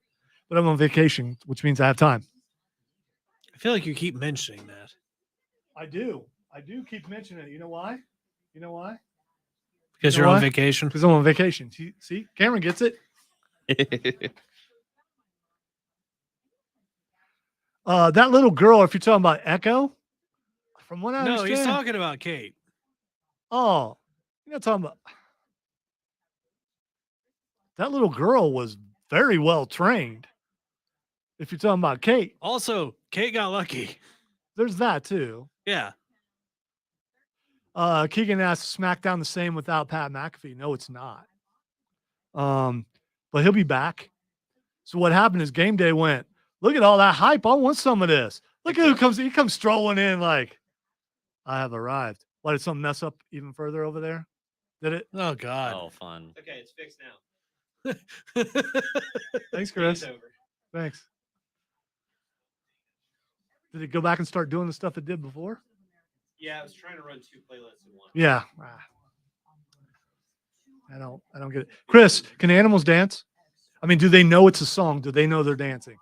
But I'm on vacation, which means I have time. I feel like you keep mentioning that. I do keep mentioning it. You know why? Because you're on vacation. Because I'm on vacation. See, Cameron gets it. That little girl, if you're talking about Echo, from what I understand. No, he's talking about Kate. Oh, you're not talking about. That little girl was very well trained. If you're talking about Kate. Also, Kate got lucky. There's that too. Yeah. Keegan asks, SmackDown the same without Pat McAfee? No, it's not. But he'll be back. So what happened is Game Day went, look at all that hype. I want some of this. Look at who comes. He comes strolling in like, I have arrived. Why did something mess up even further over there? Did it? Oh God. Oh, fun. Okay, it's fixed now. Thanks, Chris. It's over. Thanks. Did it go back and start doing the stuff it did before? Yeah, I was trying to run 2 playlists in one. Yeah. I don't get it. Chris, can animals dance? I mean, do they know it's a song? Do they know they're dancing?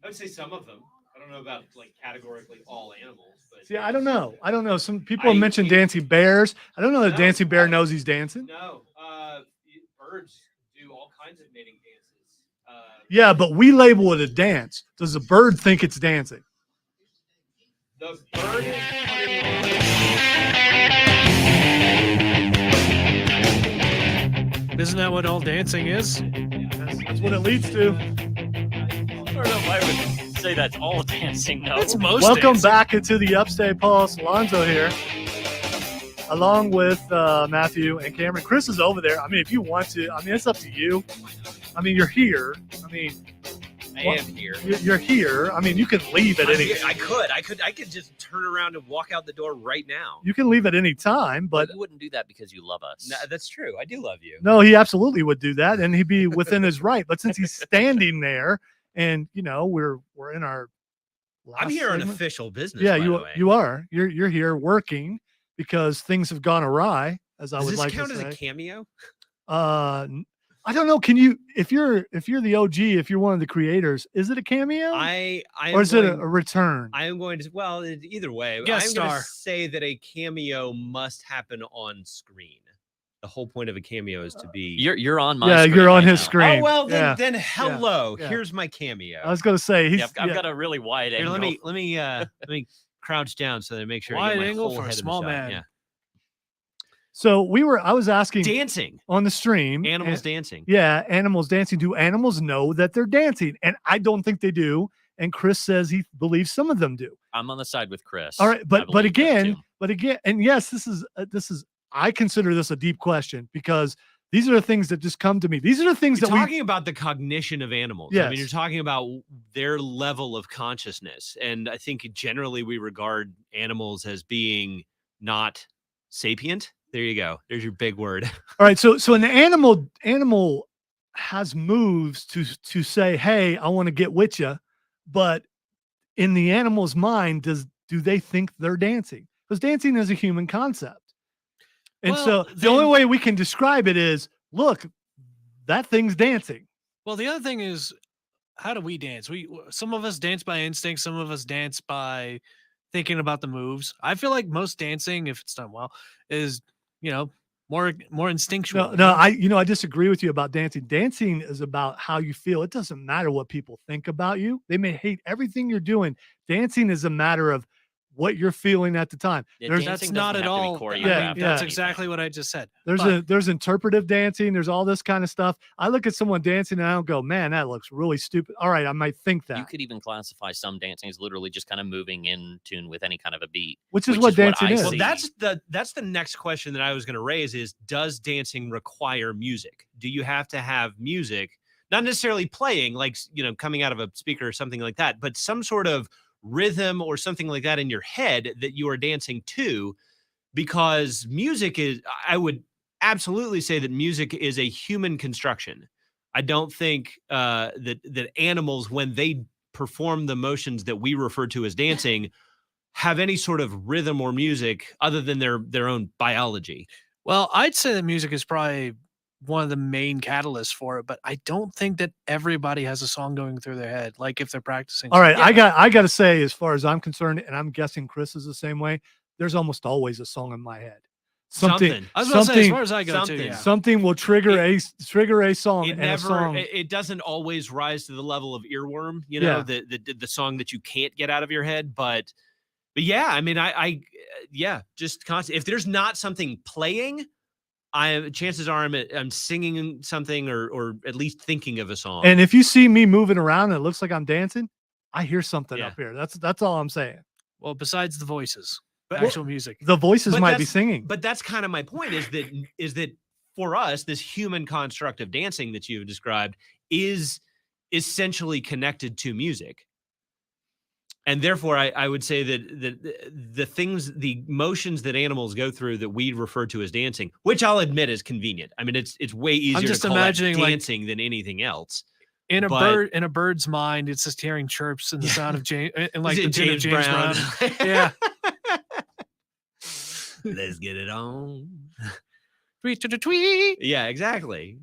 I would say some of them. I don't know about like categorically all animals, but See, I don't know. Some people have mentioned dancing bears. I don't know that dancing bear knows he's dancing. No, birds do all kinds of mating dances. Yeah, but we label it a dance. Does the bird think it's dancing? The bird is Isn't that what all dancing is? That's what it leads to. I don't know if I would say that's all dancing. No. That's most Welcome dancing. back into the Upstate Pulse. Lonzo here, along with Matthew and Cameron. Chris is over there. I mean, if you want to, I mean, it's up to you. I mean, you're here. I mean, I am here. You're here. I mean, you can leave at any. I could just turn around and walk out the door right now. You can leave at any time, but you wouldn't do that because you love us. No, that's true. I do love you. no, he absolutely would do that, and he'd be within his right. But since he's standing there, and you know, we're in our. I'm here on segment. official business. Yeah, by the way. you are. You're here working because things have gone awry, as I Does would this like count to as say. a cameo? I don't know. Can you, if you're the OG, if you're one of the creators, is it a cameo? I or is it a return? I am going to. Well, either way, Guest I'm going star. to say that a cameo must happen on screen. The whole point of a cameo is to be. You're on my yeah, screen you're on right his now. screen. Oh well, Yeah. then hello. yeah. Here's my cameo. I was gonna say he's. Yeah, I've got a really wide Here, angle. let me crouch down so that I make sure I Wide get my angle whole for a head in the small shot. man. Yeah. So I was asking Dancing. on the stream. Animals and- dancing. Yeah, animals dancing. Do animals know that they're dancing? And I don't think they do. And Chris says he believes some of them do. I'm on the side with Chris. All right, I but believe that again, and yes, this is I consider this a deep question because these are the things that just come to me. These are the things You're that talking about the cognition of animals. I mean, Yes. you're talking about their level of consciousness. And I think generally we regard animals as being not sapient. There you go. There's your big word. All right, so an animal has moves to say, "Hey, I want to get with you," but in the animal's mind, do they think they're dancing? Because dancing is a human concept, and Well, so the only way we can describe it is, look, that thing's dancing. Well, the other thing is, how do we dance? Some of us dance by instinct. Some of us dance by thinking about the moves. I feel like most dancing, if it's done well, is more instinctual. No, I disagree with you about dancing. Dancing is about how you feel. It doesn't matter what people think about you. They may hate everything you're doing. Dancing is a matter of what you're feeling at the time. Yeah, There's dancing That's not doesn't at have to be all. choreographed Yeah, or That's anything. exactly what I just said. there's But there's interpretive dancing. There's all this kind of stuff. I look at someone dancing and I don't go, man, that looks really stupid. All right, I might think that, You could even classify some dancing as literally just kind of moving in tune with any kind of a beat. which is what dancing I is. Well, see. that's the next question that I was going to raise is, does dancing require music? Do you have to have music, not necessarily playing, like, coming out of a speaker or something like that, but some sort of rhythm or something like that in your head that you are dancing to? Because music is, I would absolutely say that music is a human construction. I don't think that animals, when they perform the motions that we refer to as dancing, have any sort of rhythm or music other than their own biology. well, I'd say that music is probably one of the main catalysts for it, but I don't think that everybody has a song going through their head, like if they're practicing. All right, something. I got to say, as far as I'm concerned, and I'm guessing Chris is the same way. There's almost always a song in my head. Something. I was about to say, as far as I go, too, something. yeah. Something will trigger a song. It and never. a song. It doesn't always rise to the level of earworm. Yeah. The song that you can't get out of your head. But yeah, I mean, yeah, just constant. If there's not something playing, chances are I'm singing something or at least thinking of a song. And if you see me moving around and it looks like I'm dancing, I hear something Yeah. up here. That's all I'm saying. Well, besides the voices, But- actual music. The voices But might be that's- singing. But that's kind of my point is that for us, this human construct of dancing that you've described is essentially connected to music. And therefore, I would say that the motions that animals go through that we refer to as dancing, which I'll admit is convenient. I mean, it's way easier just to call that imagining, like, dancing than anything else. In a But- bird's mind, it's just hearing chirps and the sound of James and like Is the it tune of James Brown. Yeah. Let's get it on. Tweet to the tweet. Yeah, exactly.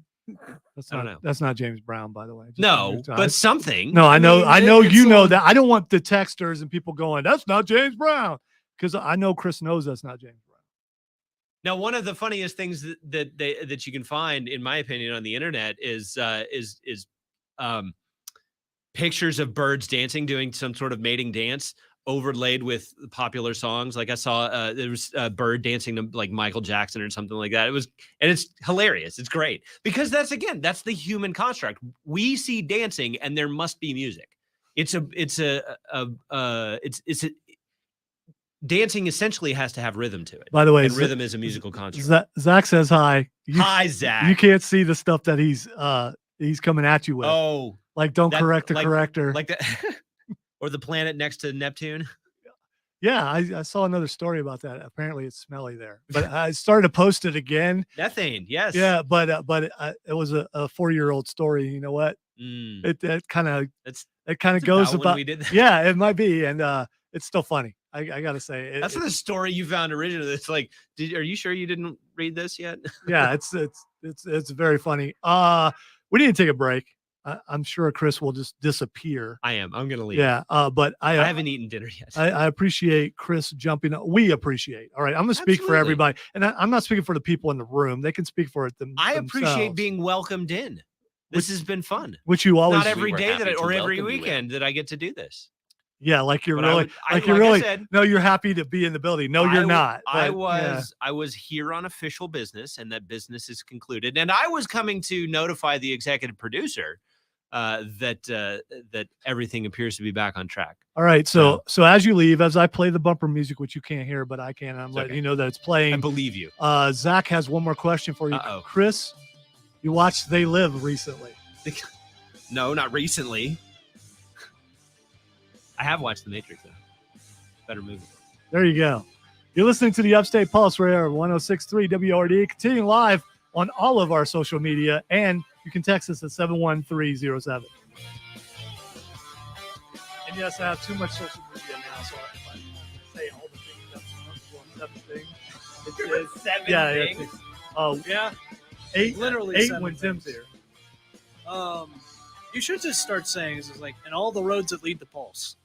That's I don't not know. that's not James Brown, by the way. Just No, I- but something. no, I know it's you know all- that. I don't want the texters and people going, that's not James Brown. Because I know Chris knows that's not James Brown. Now, one of the funniest things that you can find, in my opinion, on the internet is pictures of birds dancing, doing some sort of mating dance, overlaid with popular songs. Like I saw there was a bird dancing to like Michael Jackson or something like that. And it's hilarious. It's great because that's the human construct. We see dancing and there must be music. Dancing essentially has to have rhythm to it. By the way, And rhythm is a musical construct. Zach says hi. Hi, Zach. You can't see the stuff that he's coming at you with. Oh, Like, don't that- correct the like- corrector. like that, or the planet next to Neptune. Yeah, I saw another story about that. Apparently, it's smelly there. But I started to post it again. Methane, yes. Yeah, but it was a 4-year-old story. You know what? Mm, It kind of that's goes when about. we did that. Yeah, it might be, and it's still funny. I gotta say, That's the story you found originally. It's like, are you sure you didn't read this yet? yeah, it's very funny. We need to take a break. I'm sure Chris will just disappear. I am. I'm gonna leave. Yeah, but I haven't eaten dinner yet. I appreciate Chris jumping up. We appreciate. All right. I'm going to speak for Absolutely. everybody. And I'm not speaking for the people in the room. They can speak for it I appreciate themselves, being welcomed in. This has been fun. which you always Not every were day happy to or every welcome you in. weekend that I get to do this. Yeah, like you're But I really would- I- like you're like I really said, no, you're happy to be in the building. No, you're not. I but, yeah. was here on official business, and that business is concluded. And I was coming to notify the executive producer that everything appears to be back on track. All right. So as you leave, as I play the bumper music, which you can't hear, but I can, and I'm It's letting okay. you know that it's I playing. believe you. Zach has one more question for you. Uh-oh. Chris, you watched They Live recently. No, not recently. I have watched The Matrix, though. Better movie. There you go. You're listening to the Upstate Pulse Radio 106.3 WRD, continuing live on all of our social media, and you can text us at 71307. And yes, I have too much social media now, so if I say all the things that's comfortable and 7 things. It's, Seven yeah, things? it's, oh, Yeah. 8, Literally 8 7 when Tim's things. here. You should just start saying this is like, and all the roads that lead to Pulse.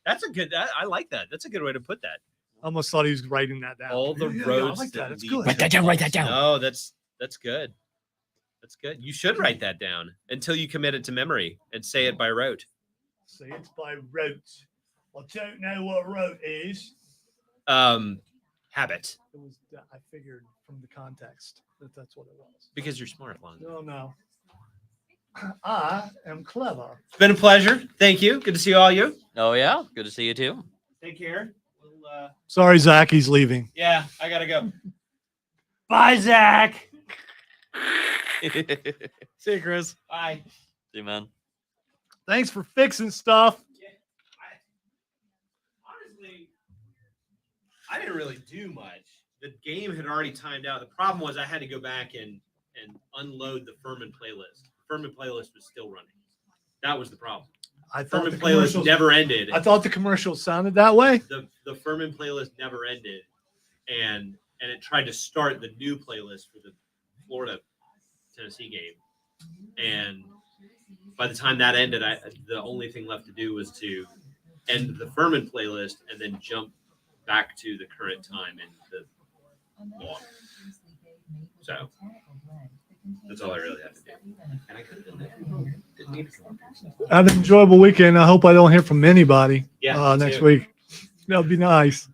That's a good. I like that. That's a good way to put that. I almost thought he was writing that down. All the Yeah, roads. I like that. It's lead good. Write that down. Write that down. No, that's good. That's good. You should write that down until you commit it to memory and say it by rote. See, it's by rote. I don't know what rote is. habit It was. I figured from the context that's what it was. because you're smart, Lonzo. No. I am clever. It's been a pleasure. Thank you. Good to see all you. Oh yeah, good to see you too. Take care. We'll, Sorry, Zach. He's leaving. yeah, I gotta go. Bye, Zach. See you, Chris. Bye. See you, man. Thanks for fixing stuff. Honestly, I didn't really do much. The game had already timed out. The problem was I had to go back and unload the Furman playlist. Furman playlist was still running. That was the problem. I thought Furman the playlist commercials never ended. I thought the commercial sounded that way. The Furman playlist never ended, and it tried to start the new playlist for the Florida Tennessee game. And by the time that ended, the only thing left to do was to end the Furman playlist and then jump back to the current time in the log. So that's all I really had to do. And I could have done that. Didn't need to come up. Have an enjoyable weekend. I hope I don't hear from anybody Yeah, me next too. week. That would be nice.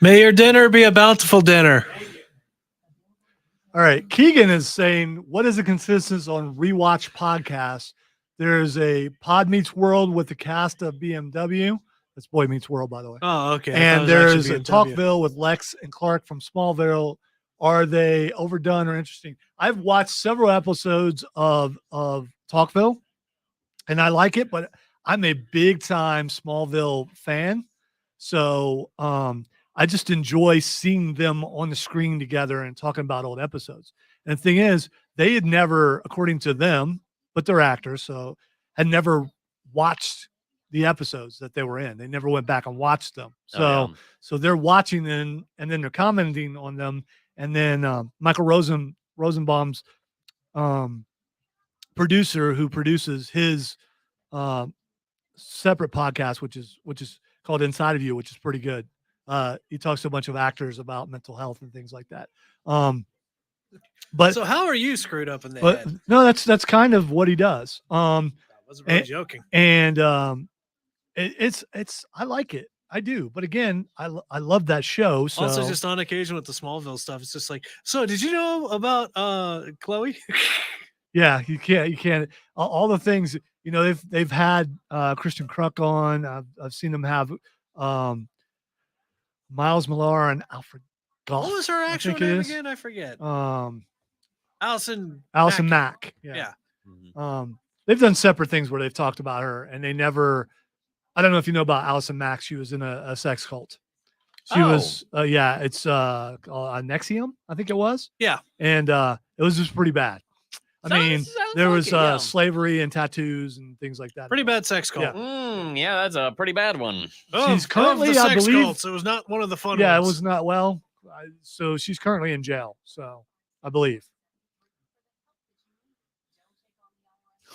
May your dinner be a bountiful dinner. All right. Keegan is saying, what is the consensus on rewatch podcasts? There's a Pod Meets World with the cast of BMW. That's Boy Meets World, by the way. Oh, okay. And there's a Talkville with Lex and Clark from Smallville. Are they overdone or interesting? I've watched several episodes of Talkville, and I like it, but I'm a big time Smallville fan. So I just enjoy seeing them on the screen together and talking about old episodes. And the thing is, they had never, according to them, but they're actors, so had never watched the episodes that they were in. They never went back and watched them. So so they're watching them and then they're commenting on them. And then Michael Rosenbaum's producer, who produces his separate podcast, which is called Inside of You, which is pretty good. He talks to a bunch of actors about mental health and things like that. But so how are you screwed up in the head? no, that's kind of what he does. I wasn't really joking. And it's I like it. I do. But again, I love that show. So Also, just on occasion with the Smallville stuff, it's just like, so did you know about Chloe? yeah, you can't all the things, you know, they've had Christian Kruk on. I've seen them have Miles Millar and Alfred Goff. What was her actual think it name is. again? I forget. Allison Mack. Mack. Yeah. They've done separate things where they've talked about her, and they never. I don't know if you know about Allison Mack. She was in a sex cult. She was, it's Nexium, I think it was. Yeah. And it was just pretty bad. I mean, there was slavery and tattoos and things like that. Pretty bad sex cult. Yeah. Yeah, that's a pretty bad one. She's currently, the I sex believe, cults, it was not one of the fun yeah, ones. it was not well. So she's currently in jail. So I believe.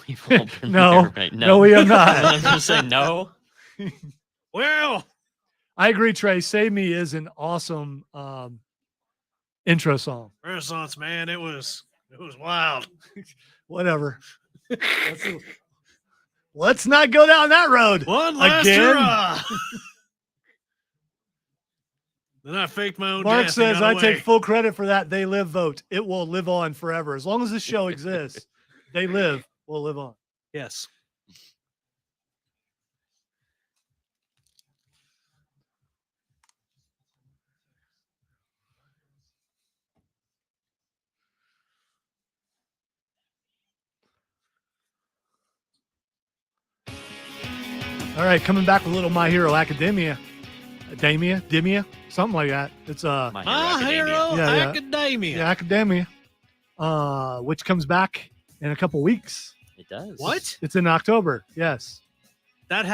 We've all been No, there, right? no, we have not. I'm gonna say no. Well, I agree, Trey. Save Me is an awesome intro song. Renaissance man, it was wild. Whatever. Let's not go down that road. One last again. hurrah. Then I faked my own Mark death and says got I away. take full credit for that. They Live vote. It will live on forever. As long as this show exists, They Live will live on. Yes. All right, coming back with a little My Hero Academia. Demia, something like that. It's My Hero Yeah, yeah. Academia. yeah, Academia. Which comes back in a couple weeks. It does. What? It's in October. Yes. That's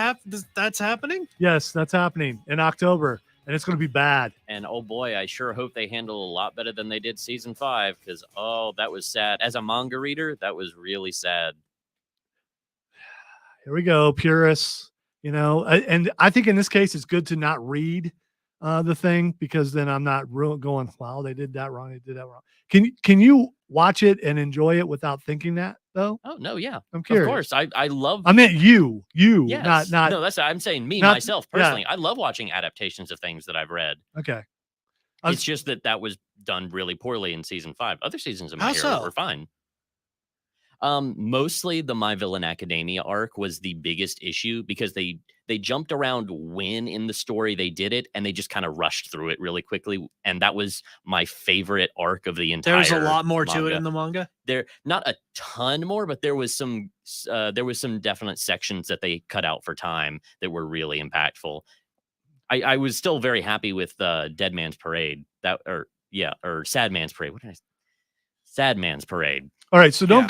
happening? Yes, that's happening in October. And it's going to be bad. And oh boy, I sure hope they handle a lot better than they did season 5, because that was sad. As a manga reader, that was really sad. Here we go, purists. You know, and I think in this case, it's good to not read the thing, because then I'm not going, wow, they did that wrong. They did that wrong. Can you watch it and enjoy it without thinking that, though? Oh no, yeah, I'm of curious. course. I love. I meant you, Yes. not. No, that's I'm saying me not- myself yeah. personally. I love watching adaptations of things that I've read. Okay. I was- It's just that was done really poorly in season 5. Other seasons of My How Hero so? were fine. Mostly the My Villain Academia arc was the biggest issue because they jumped around when in the story they did it, and they just kind of rushed through it really quickly. And that was my favorite arc of the entire. There's a lot more to it manga. in the manga. There, not a ton more, but there was some definite sections that they cut out for time that were really impactful. I was still very happy with Dead Man's Parade, or Sad Man's Parade. What did I say? Sad Man's Parade. All right, so don't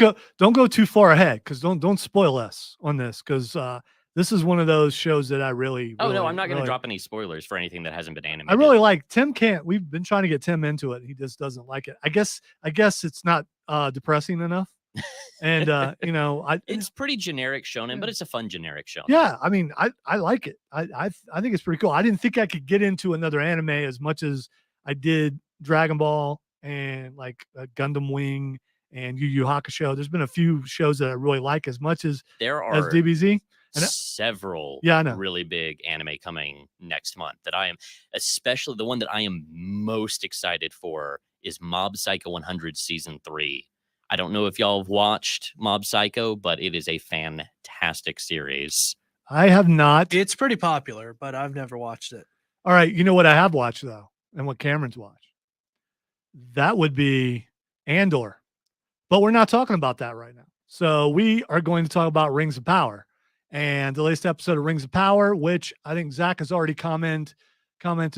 go too far ahead, because don't spoil us on this, because this is one of those shows that I really. Oh no, really, I'm not going to really- drop any spoilers for anything that hasn't been animated. I really like Tim. We've been trying to get Tim into it. He just doesn't like it. I guess it's not depressing enough, and It's pretty generic shonen, but it's a fun generic shonen. yeah, I mean, I like it. I think it's pretty cool. I didn't think I could get into another anime as much as I did Dragon Ball and like Gundam Wing and Yu Yu Hakusho. There's been a few shows that I really like as much as There are DBZ. several Yeah, I know. really big anime coming next month that I am, especially the one that I am most excited for is Mob Psycho 100 Season 3. I don't know if y'all have watched Mob Psycho, but it is a fantastic series. I have not. It's pretty popular, but I've never watched it. All right, you know what I have watched though, and what Cameron's watched? That would be Andor. But we're not talking about that right now. So we are going to talk about Rings of Power and the latest episode of Rings of Power, which I think Zach has already commented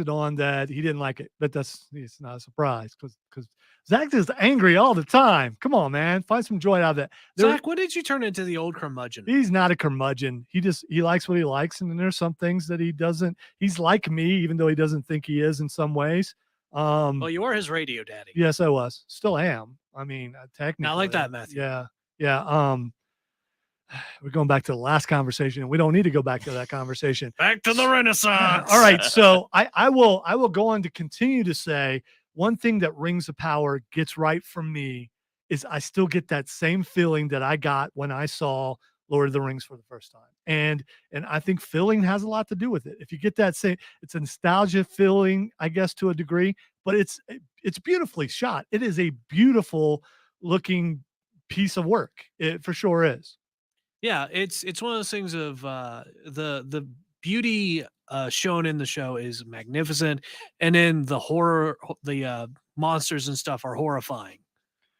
on that he didn't like it, but it's not a surprise because Zach is angry all the time. Come on, man, find some joy out of that. Zach, when did you turn into the old curmudgeon? He's not a curmudgeon. He likes what he likes, and then there's some things that he doesn't. He's like me, even though he doesn't think he is in some ways. Well, you were his radio daddy. Yes, I was. Still am. I mean, technically. Not like that, Matthew. Yeah. We're going back to the last conversation, and we don't need to go back to that conversation. Back to the Renaissance. All right. So I will go on to continue to say one thing that Rings of Power gets right from me is I still get that same feeling that I got when I saw Lord of the Rings for the first time. And I think feeling has a lot to do with it. If you get that same, it's a nostalgia feeling, I guess, to a degree, but it's beautifully shot. It is a beautiful looking piece of work. It for sure is. Yeah, it's one of those things of the beauty shown in the show is magnificent, and then the horror, the monsters and stuff are horrifying,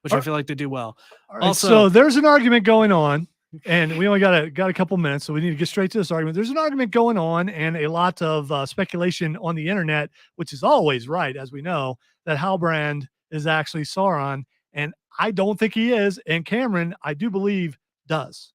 which I feel like they do well. All right, Also- so there's an argument going on, and we only got a couple minutes, so we need to get straight to this argument. There's an argument going on, and a lot of speculation on the internet, which is always right, as we know, that Halbrand is actually Sauron, and I don't think he is, and Cameron, I do believe, does.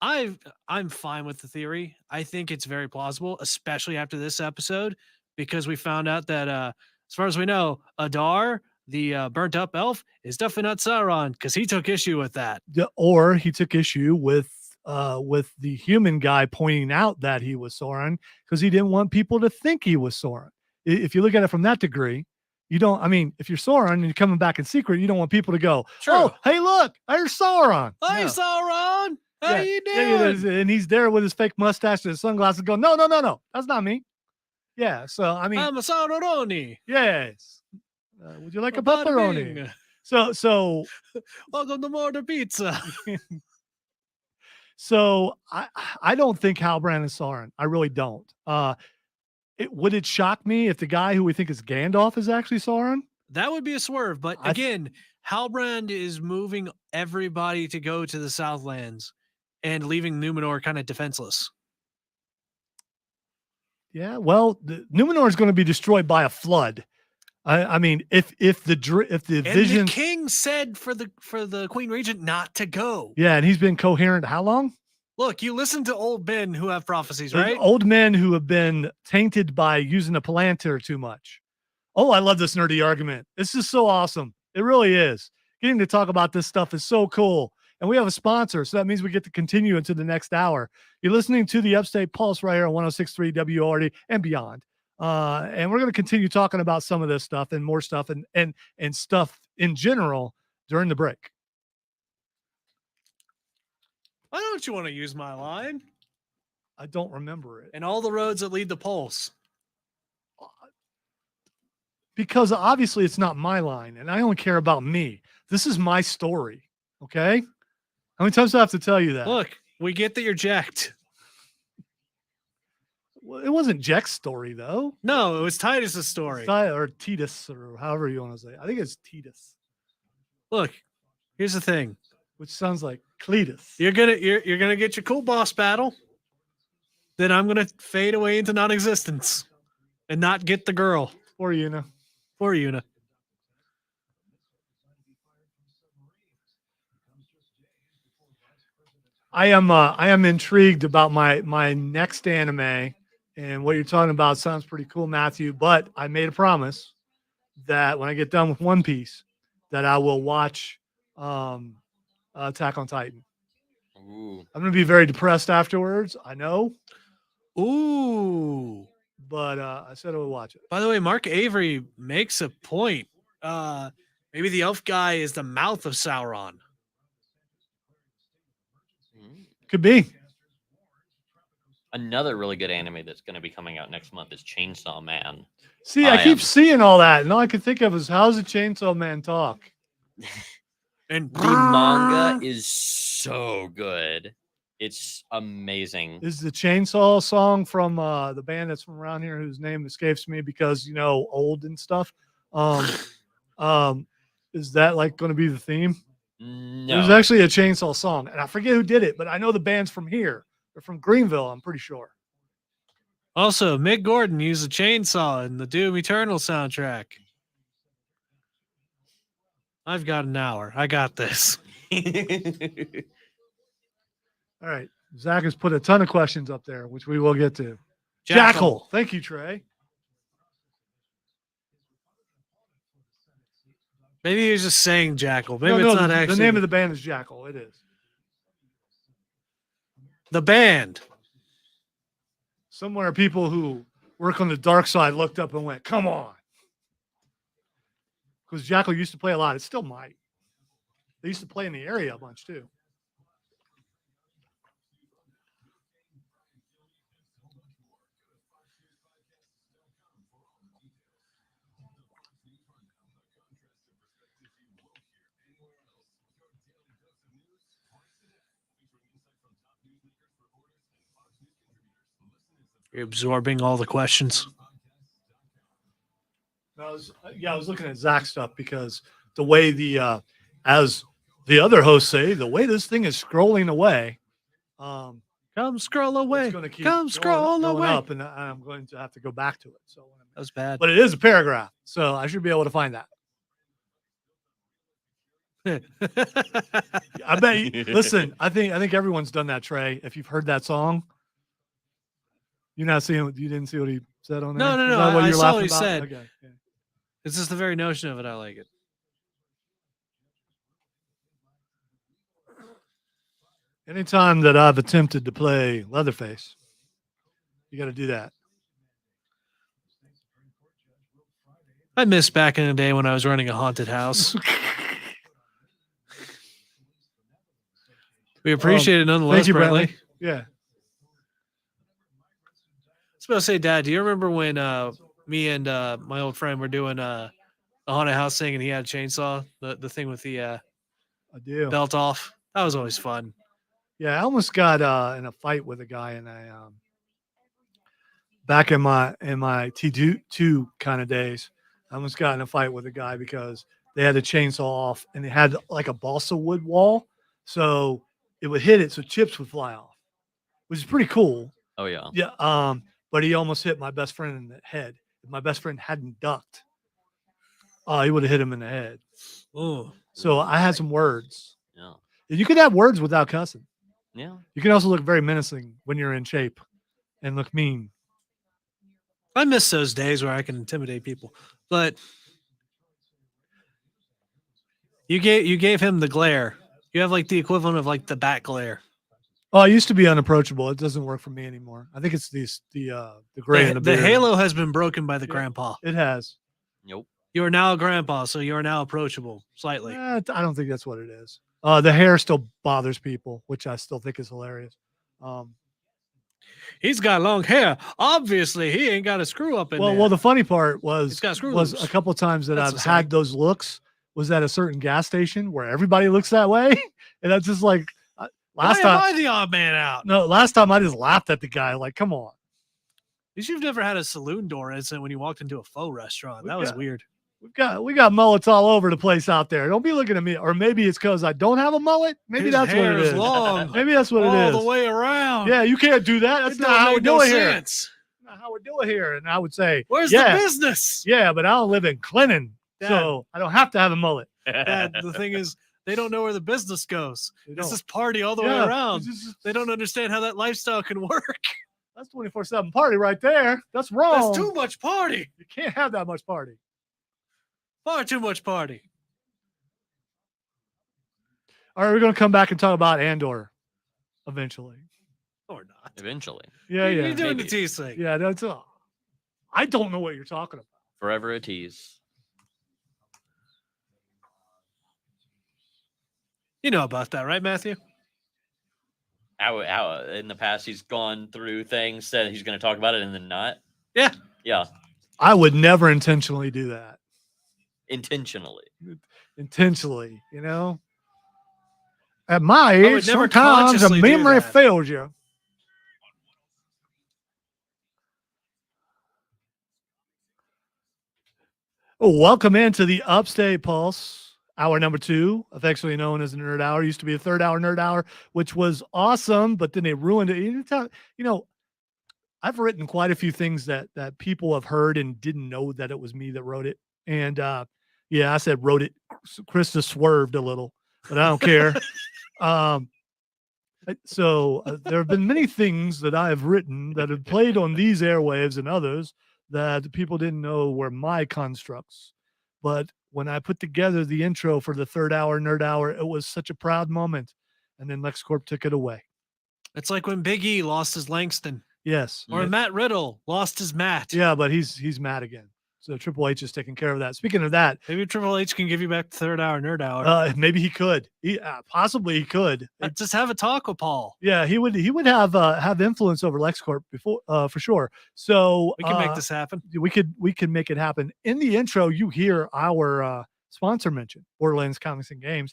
I'm fine with the theory. I think it's very plausible, especially after this episode, because we found out that as far as we know, Adar, the burnt up elf, is definitely not Sauron because he took issue with that. Or he took issue with the human guy pointing out that he was Sauron because he didn't want people to think he was Sauron. If you look at it from that degree, you don't. I mean, if you're Sauron and you're coming back in secret, you don't want people to go, True. "Oh, hey, look, there's Sauron." Hey, No. Sauron, how you Yeah, doing? and he's there with his fake mustache and his sunglasses, going, "No, that's not me." Yeah. So I mean, I'm a Saurononi. yes. Would you like a Bada pepperoni? bing. So Welcome to More Pizza. So I don't think Halbrand is Sauron. I really don't. Would it shock me if the guy who we think is Gandalf is actually Sauron? That would be a swerve, but again, Halbrand is moving everybody to go to the Southlands and leaving Numenor kind of defenseless. Yeah. Well, Numenor is going to be destroyed by a flood. I mean, if the And vision, the king said for the Queen Regent not to go. yeah, and he's been coherent. How long? Look, you listen to old men who have prophecies, Like right? old men who have been tainted by using a palantir too much. Oh, I love this nerdy argument. This is so awesome. It really is. Getting to talk about this stuff is so cool. And we have a sponsor, so that means we get to continue into the next hour. You're listening to the Upstate Pulse right here on 106.3 WORD and beyond. And we're going to continue talking about some of this stuff and more stuff and stuff in general during the break. Why don't you want to use my line? I don't remember it. And all the roads that lead to Pulse. Because obviously it's not my line and I only care about me. This is my story. Okay? How many times do I have to tell you that? Look, we get that you're jacked. Well, it wasn't Jack's story though. No, it was Titus's story. Or Titus or however you want to say. I think it's Titus, Look, here's the thing. which sounds like Cletus. You're gonna get your cool boss battle. Then I'm gonna fade away into non-existence and not get the girl Or you know. for Una. I am intrigued about my next anime, and what you're talking about sounds pretty cool, Matthew. But I made a promise that when I get done with One Piece, that I will watch Attack on Titan. Ooh. I'm gonna be very depressed afterwards. I know, Ooh. but I said I would watch it. By the way, Mark Avery makes a point. Maybe the elf guy is the mouth of Sauron. Could be. Another really good anime that's going to be coming out next month is Chainsaw Man. See, I keep seeing all that, and all I can think of is how's a Chainsaw Man talk? And The manga is so good. It's amazing. Is the Chainsaw song from the band that's from around here whose name escapes me because old and stuff? Is that like going to be the theme? No. There's actually a Chainsaw song, and I forget who did it, but I know the band's from here. They're from Greenville, I'm pretty sure. also, Mick Gordon used a chainsaw in the Doom Eternal soundtrack. I've got an hour. I got this. All right. Zach has put a ton of questions up there, which we will get to. Jackal. Thank you, Trey. Maybe he was just saying Jackal. Maybe No, it's not the actually. name of the band is Jackal. It is. the band. Somewhere people who work on the dark side looked up and went, come on. Because Jackal used to play a lot. It still might. They used to play in the area a bunch too. You're absorbing all the questions. I was looking at Zach's stuff because the way as the other hosts say, the way this thing is scrolling away, Come scroll away. it's going to keep Come scroll going away. up, and I'm going to have to go back to it. So, That was bad. but it is a paragraph, so I should be able to find that. I bet. Listen, I think everyone's done that, Trey. If you've heard that song, you didn't see what he said on there. No. Is that what I you're saw laughing what he about? said. Okay. Yeah. It's just the very notion of it. I like it. Anytime that I've attempted to play Leatherface, you got to do that. I miss back in the day when I was running a haunted house. We appreciate it nonetheless, Thank you, Bradley. Bradley. Yeah. I was about to say, Dad, do you remember when me and my old friend were doing a haunted house thing and he had a chainsaw, the thing with the I do. belt off? That was always fun. Yeah, I almost got in a fight with a guy, and I back in my T2 kind of days, I almost got in a fight with a guy because they had a chainsaw off and they had like a balsa wood wall, so it would hit it, so chips would fly off, which is pretty cool. Oh yeah. Yeah. But he almost hit my best friend in the head. If my best friend hadn't ducked, he would have hit him in the head. Oh, So I had some words. Yeah. You could have words without cussing. Yeah. You can also look very menacing when you're in shape and look mean. I miss those days where I can intimidate people. But you gave him the glare. You have like the equivalent of like the bat glare. Oh, I used to be unapproachable. It doesn't work for me anymore. I think it's the gray and the The beard. halo has been broken by the Yeah. grandpa. It has. Nope. You are now a grandpa, so you are now approachable slightly. I don't think that's what it is. The hair still bothers people, which I still think is hilarious. He's got long hair. Obviously, he ain't got a screw up in there. Well, the funny part He's got screw was loops. a couple times that That's I've the had saying. those looks was at a certain gas station where everybody looks that way, and that's just like Why am I the odd man out? No, last time I just laughed at the guy. Like, come on. At least you've never had a saloon door incident when you walked into a faux restaurant. That was weird. We got mullets all over the place out there. Don't be looking at me. Or maybe it's because I don't have a mullet. Maybe His that's what hair it is. long. Maybe that's what it is. All the way around. Yeah, you can't do that. That's It not don't how we make do no it here. sense. Not how we do it here. And I would say, Where's the business? Yeah, but I don't live in Clinton, Dad. so I don't have to have a mullet. Dad, the thing is, they don't know where the business goes. They It's don't. this party all the way Yeah, around. it's just- They don't understand how that lifestyle can work. That's 24/7 party right there. That's wrong. That's too much party. You can't have that much party. Far too much party. All right, we're going to come back and talk about Andor eventually. Or not. Eventually. Yeah, You're yeah. doing maybe. the tease thing. Yeah, that's I don't know what you're talking about. Forever a tease. You know about that, right, Matthew? How in the past he's gone through things, said he's going to talk about it and then not. Yeah. Yeah. I would never intentionally do that. Intentionally. Intentionally, you know? At my would age, never sometimes the consciously do memory that. fails you. Welcome into the Upstate Pulse, hour number 2, affectionately known as the Nerd Hour. Used to be a third hour Nerd Hour, which was awesome, but then they ruined it. You know, I've written quite a few things that people have heard and didn't know that it was me that wrote it. And yeah, I said wrote it. Chris just swerved a little, but I don't care. So there have been many things that I have written that have played on these airwaves and others that people didn't know were my constructs. But when I put together the intro for the third hour Nerd Hour, it was such a proud moment. And then LexCorp took it away. It's like when Big E lost his Langston. Yes. Or Matt Riddle lost his Matt. Yeah, but he's mad again. So Triple H is taking care of that. Speaking of that, Maybe Triple H can give you back the third hour Nerd Hour. maybe he could. Possibly he could. Just have a talk with Paul. Yeah, he would have influence over LexCorp before for sure. So We can make this happen. we could make it happen. In the intro, you hear our sponsor mention Borderlands Comics and Games,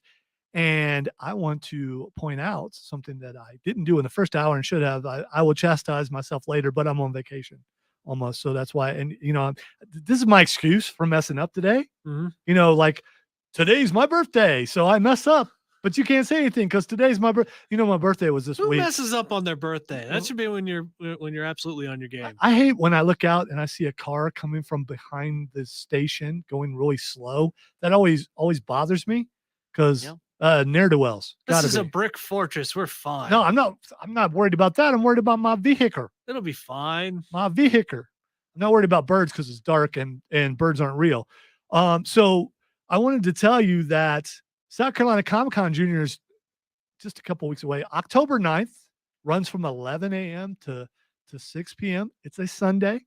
and I want to point out something that I didn't do in the first hour and should have. I will chastise myself later, but I'm on vacation almost, so that's why. And you know, this is my excuse for messing up today. Mhm. You know, like today's my birthday, so I mess up. But you can't say anything because today's my birthday. You know, my birthday was this Who week. messes up on their birthday? That should be when you're absolutely on your game. I hate when I look out and I see a car coming from behind the station going really slow. That always bothers me because ne'er-do-wells. This is a brick fortress. We're fine. No, I'm not worried about that. I'm worried about my vehicle. It'll be fine. My vehicle. I'm not worried about birds because it's dark and birds aren't real. So I wanted to tell you that South Carolina Comic-Con Junior is just a couple weeks away. October 9th, runs from 11 a.m. to 6 p.m. It's a Sunday.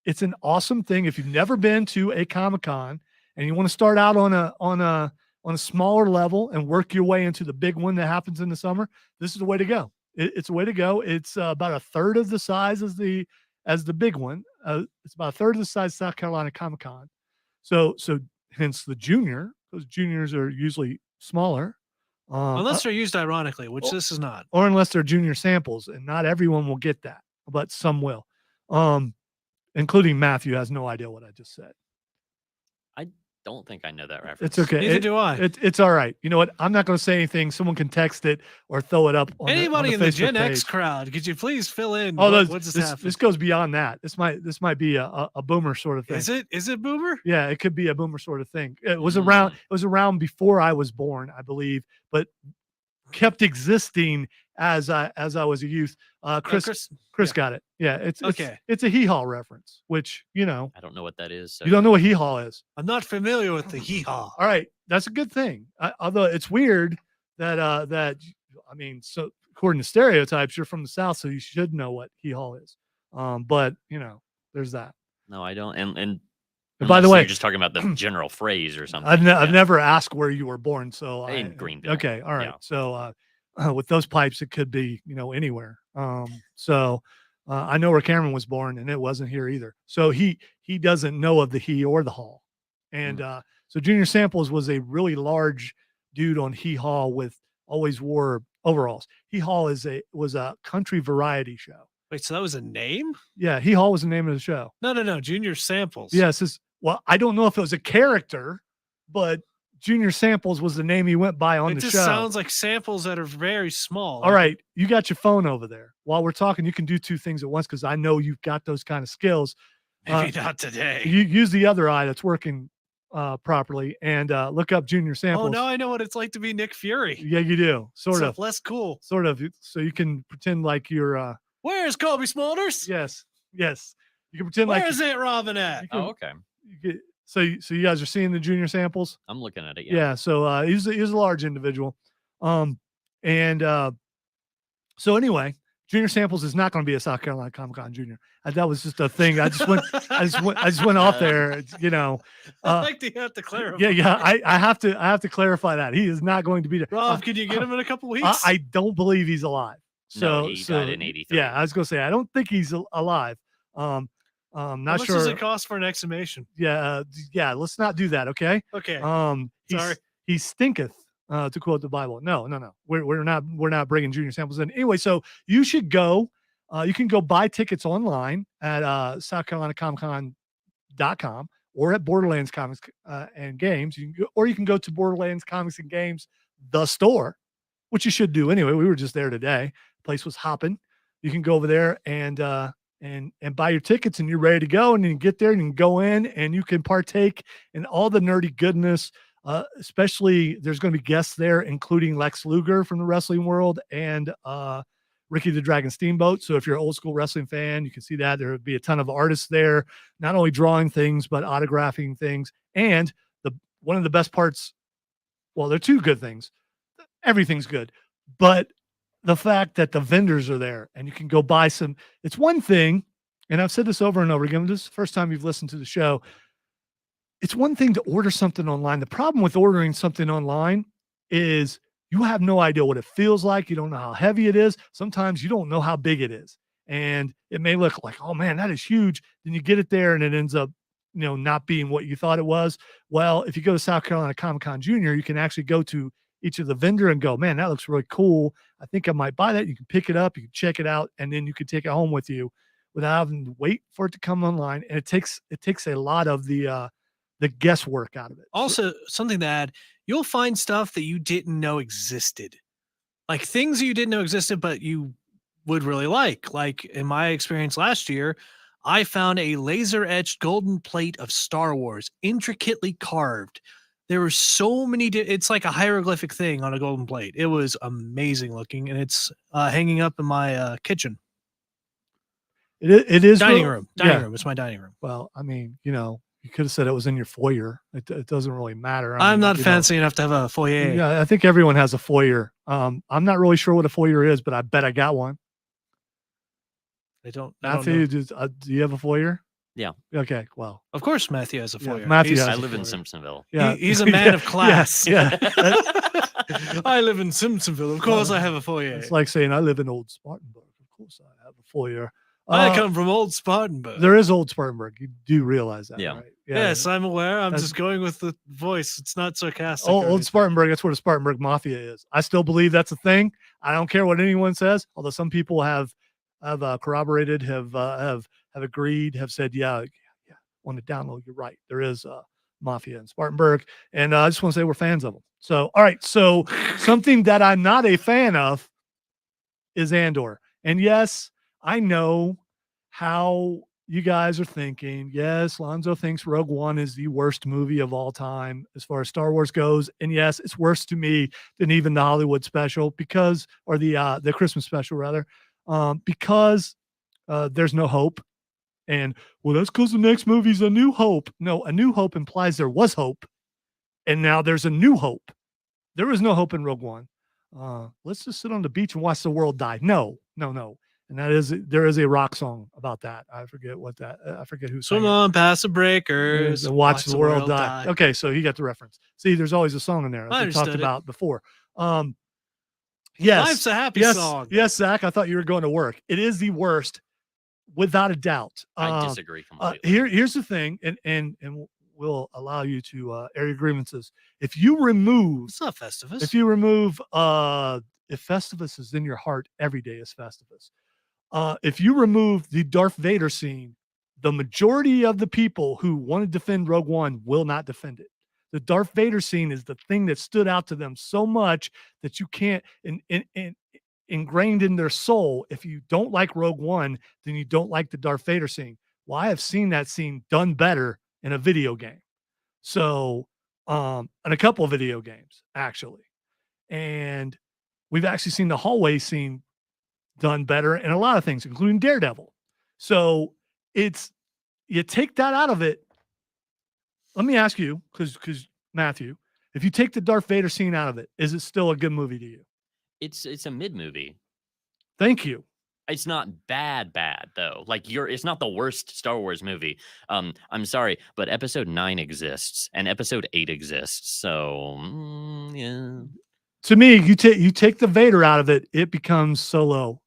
It's an awesome thing. If you've never been to a Comic-Con and you want to start out on a smaller level and work your way into the big one that happens in the summer, this is the way to go. It's a way to go. It's about a third of the size as the big one. It's about a third of the size of South Carolina Comic-Con. So hence the junior. Those juniors are usually smaller. Unless they're used ironically, which this is not. Or unless they're junior samples, and not everyone will get that, but some will. Including Matthew has no idea what I just said. Don't think I know that reference. It's okay. Neither do I. It's all right. You know what? I'm not going to say anything. Someone can text it or throw it up on Anybody the in the Facebook Gen X page. crowd, could you please fill in? Oh, what's this goes beyond that. This might be a boomer sort of thing. Is it boomer? Yeah, it could be a boomer sort of thing. It was around before I was born, I believe, but kept existing as I was a youth. Chris got it. Yeah, it's Okay. It's a hee-haw reference, which I don't know what that is. So you don't know what hee-haw is. I'm not familiar with the hee-haw. All right, that's a good thing. Although it's weird that I mean, so according to stereotypes, you're from the South, so you should know what hee-haw is. But there's that. No, I don't. And And by the Unless way, you're just talking about the general phrase or something. I've Yeah. never asked where you were born, so In Greenville. Okay, all right. Yeah. So with those pipes, it could be anywhere. So I know where Cameron was born, and it wasn't here either. So he doesn't know of the He or the Hall, and so Junior Samples was a really large dude on Hee Haw with always wore overalls. Hee Haw was a country variety show. Wait, so that was a name? Yeah, Hee Haw was the name of the show. No. Junior Samples. Yes, well, I don't know if it was a character, but Junior Samples was the name he went by on It the just show. sounds like samples that are very small. All right, you got your phone over there. While we're talking, you can do two things at once because I know you've got those kind of skills. Maybe not today. You use the other eye that's working properly and look up Junior Samples. Oh, now I know what it's like to be Nick Fury. Yeah, you do. Sort of. Less cool. Sort of. So you can pretend like you're. Where's Kobe Smulders? Yes. You can pretend Where's Aunt Robin at? Oh, okay. So you guys are seeing the Junior Samples? I'm looking at it. Yeah. So he's a large individual. So anyway, Junior Samples is not going to be a South Carolina Comic-Con Junior. That was just a thing. I just went off there. I like to have to clarify. Yeah. I have to clarify that he is not going to be there. Rob, can you get him in a couple weeks? I don't believe he's alive. No, he died in 83. Yeah, I was going to say I don't think he's alive. Not How much sure. does it cost for an exhumation? Yeah. Let's not do that. Okay. Okay. Sorry. He stinketh. To quote the Bible. No. We're not bringing Junior Samples in anyway. So you should go. You can go buy tickets online at SouthCarolinaComicCon.com or at Borderlands Comics and Games. You can go to Borderlands Comics and Games, the store, which you should do anyway. We were just there today. Place was hopping. You can go over there and buy your tickets, and you're ready to go. And you can get there and you can go in and you can partake in all the nerdy goodness. Especially there's going to be guests there, including Lex Luger from the wrestling world and Ricky the Dragon Steamboat. So if you're an old school wrestling fan, you can see that there would be a ton of artists there, not only drawing things, but autographing things. And one of the best parts, well, there are two good things. Everything's good, but the fact that the vendors are there and you can go buy some, it's one thing. And I've said this over and over again. This is the first time you've listened to the show. It's one thing to order something online. The problem with ordering something online is you have no idea what it feels like. You don't know how heavy it is. Sometimes you don't know how big it is. And it may look like, oh man, that is huge. Then you get it there and it ends up, not being what you thought it was. Well, if you go to South Carolina Comic-Con Junior, you can actually go to each of the vendor and go, man, that looks really cool. I think I might buy that. You can pick it up, you can check it out, and then you can take it home with you without having to wait for it to come online. And it takes a lot of the guesswork out of it. Also, something to add, you'll find stuff that you didn't know existed. Like things you didn't know existed, but you would really like. Like in my experience last year, I found a laser etched golden plate of Star Wars, intricately carved. There were so many, it's like a hieroglyphic thing on a golden plate. It was amazing looking, and it's hanging up in my kitchen. It is dining room. It's my dining room. Well, I mean, you could have said it was in your foyer. It doesn't really matter. I'm not fancy enough to have a foyer. Yeah, I think everyone has a foyer. I'm not really sure what a foyer is, but I bet I got one. Matthew, do you have a foyer? Yeah. Okay. Well, of course, Matthew has a foyer. Yeah, Matthew has I a live in foyer. Simpsonville. Yeah, he's a man of class. Yeah. I live in Simpsonville. Of course, I have a foyer. It's like saying I live in Old Spartanburg. Of course, I have a foyer. I come from Old Spartanburg. There is Old Spartanburg. You do realize that, Yeah. right? Yes, I'm aware. I'm just going with the voice. It's not sarcastic. Old Spartanburg, that's where the Spartanburg Mafia is. I still believe that's a thing. I don't care what anyone says, although some people have corroborated, have agreed, have said, yeah, on the download, you're right. There is Mafia in Spartanburg. And I just want to say we're fans of them. So, all right. So something that I'm not a fan of is Andor. And yes, I know how you guys are thinking. Yes, Lonzo thinks Rogue One is the worst movie of all time as far as Star Wars goes. And yes, it's worse to me than even the Hollywood special or the Christmas special rather, because there's no hope. And well, that's because the next movie's A New Hope. No, A New Hope implies there was hope. And now there's a new hope. There was no hope in Rogue One. Let's just sit on the beach and watch the world die. No. and there is a rock song about that. I forget who sang Swim it. on past the breakers, And watch the world die. Okay, so you got the reference. See, there's always a song in there, as I we talked understood it. about before. Yes, Life's a happy yes, song. yes, Zach. I thought you were going to work. It is the worst, without a doubt. I disagree completely. Here's the thing, and we'll allow you to air your grievances. If you remove, It's not Festivus. if you remove, if Festivus is in your heart, every day is Festivus. If you remove the Darth Vader scene, the majority of the people who want to defend Rogue One will not defend it. The Darth Vader scene is the thing that stood out to them so much that you can't, ingrained in their soul. If you don't like Rogue One, then you don't like the Darth Vader scene. Well, I have seen that scene done better in a video game. So, in a couple of video games, actually. And we've actually seen the hallway scene done better in a lot of things, including Daredevil. So you take that out of it. Let me ask you, because Matthew, if you take the Darth Vader scene out of it, is it still a good movie to you? It's a mid movie. Thank you. It's not bad though. Like it's not the worst Star Wars movie. I'm sorry, but Episode 9 exists and Episode 8 exists. So yeah. To me, you take the Vader out of it, it becomes Solo.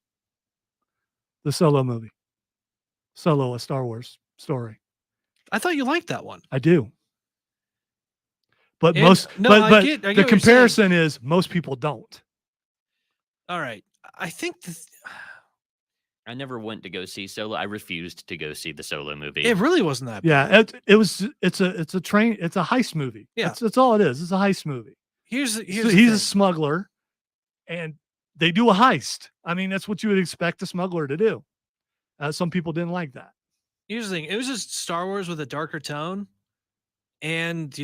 The Solo movie. Solo, a Star Wars story. I thought you liked that one. I do. But And- most, no, but I but get the what you're comparison is most people don't. All right. I think I never went to go see Solo. I refused to go see the Solo movie. it really wasn't that bad. Yeah, it's a train. It's a heist movie. Yeah. That's all it is. It's a heist movie. He's So the he's a thing. smuggler, and they do a heist. I mean, that's what you would expect a smuggler to do. Some people didn't like that. Here's the thing. It was just Star Wars with a darker tone. And,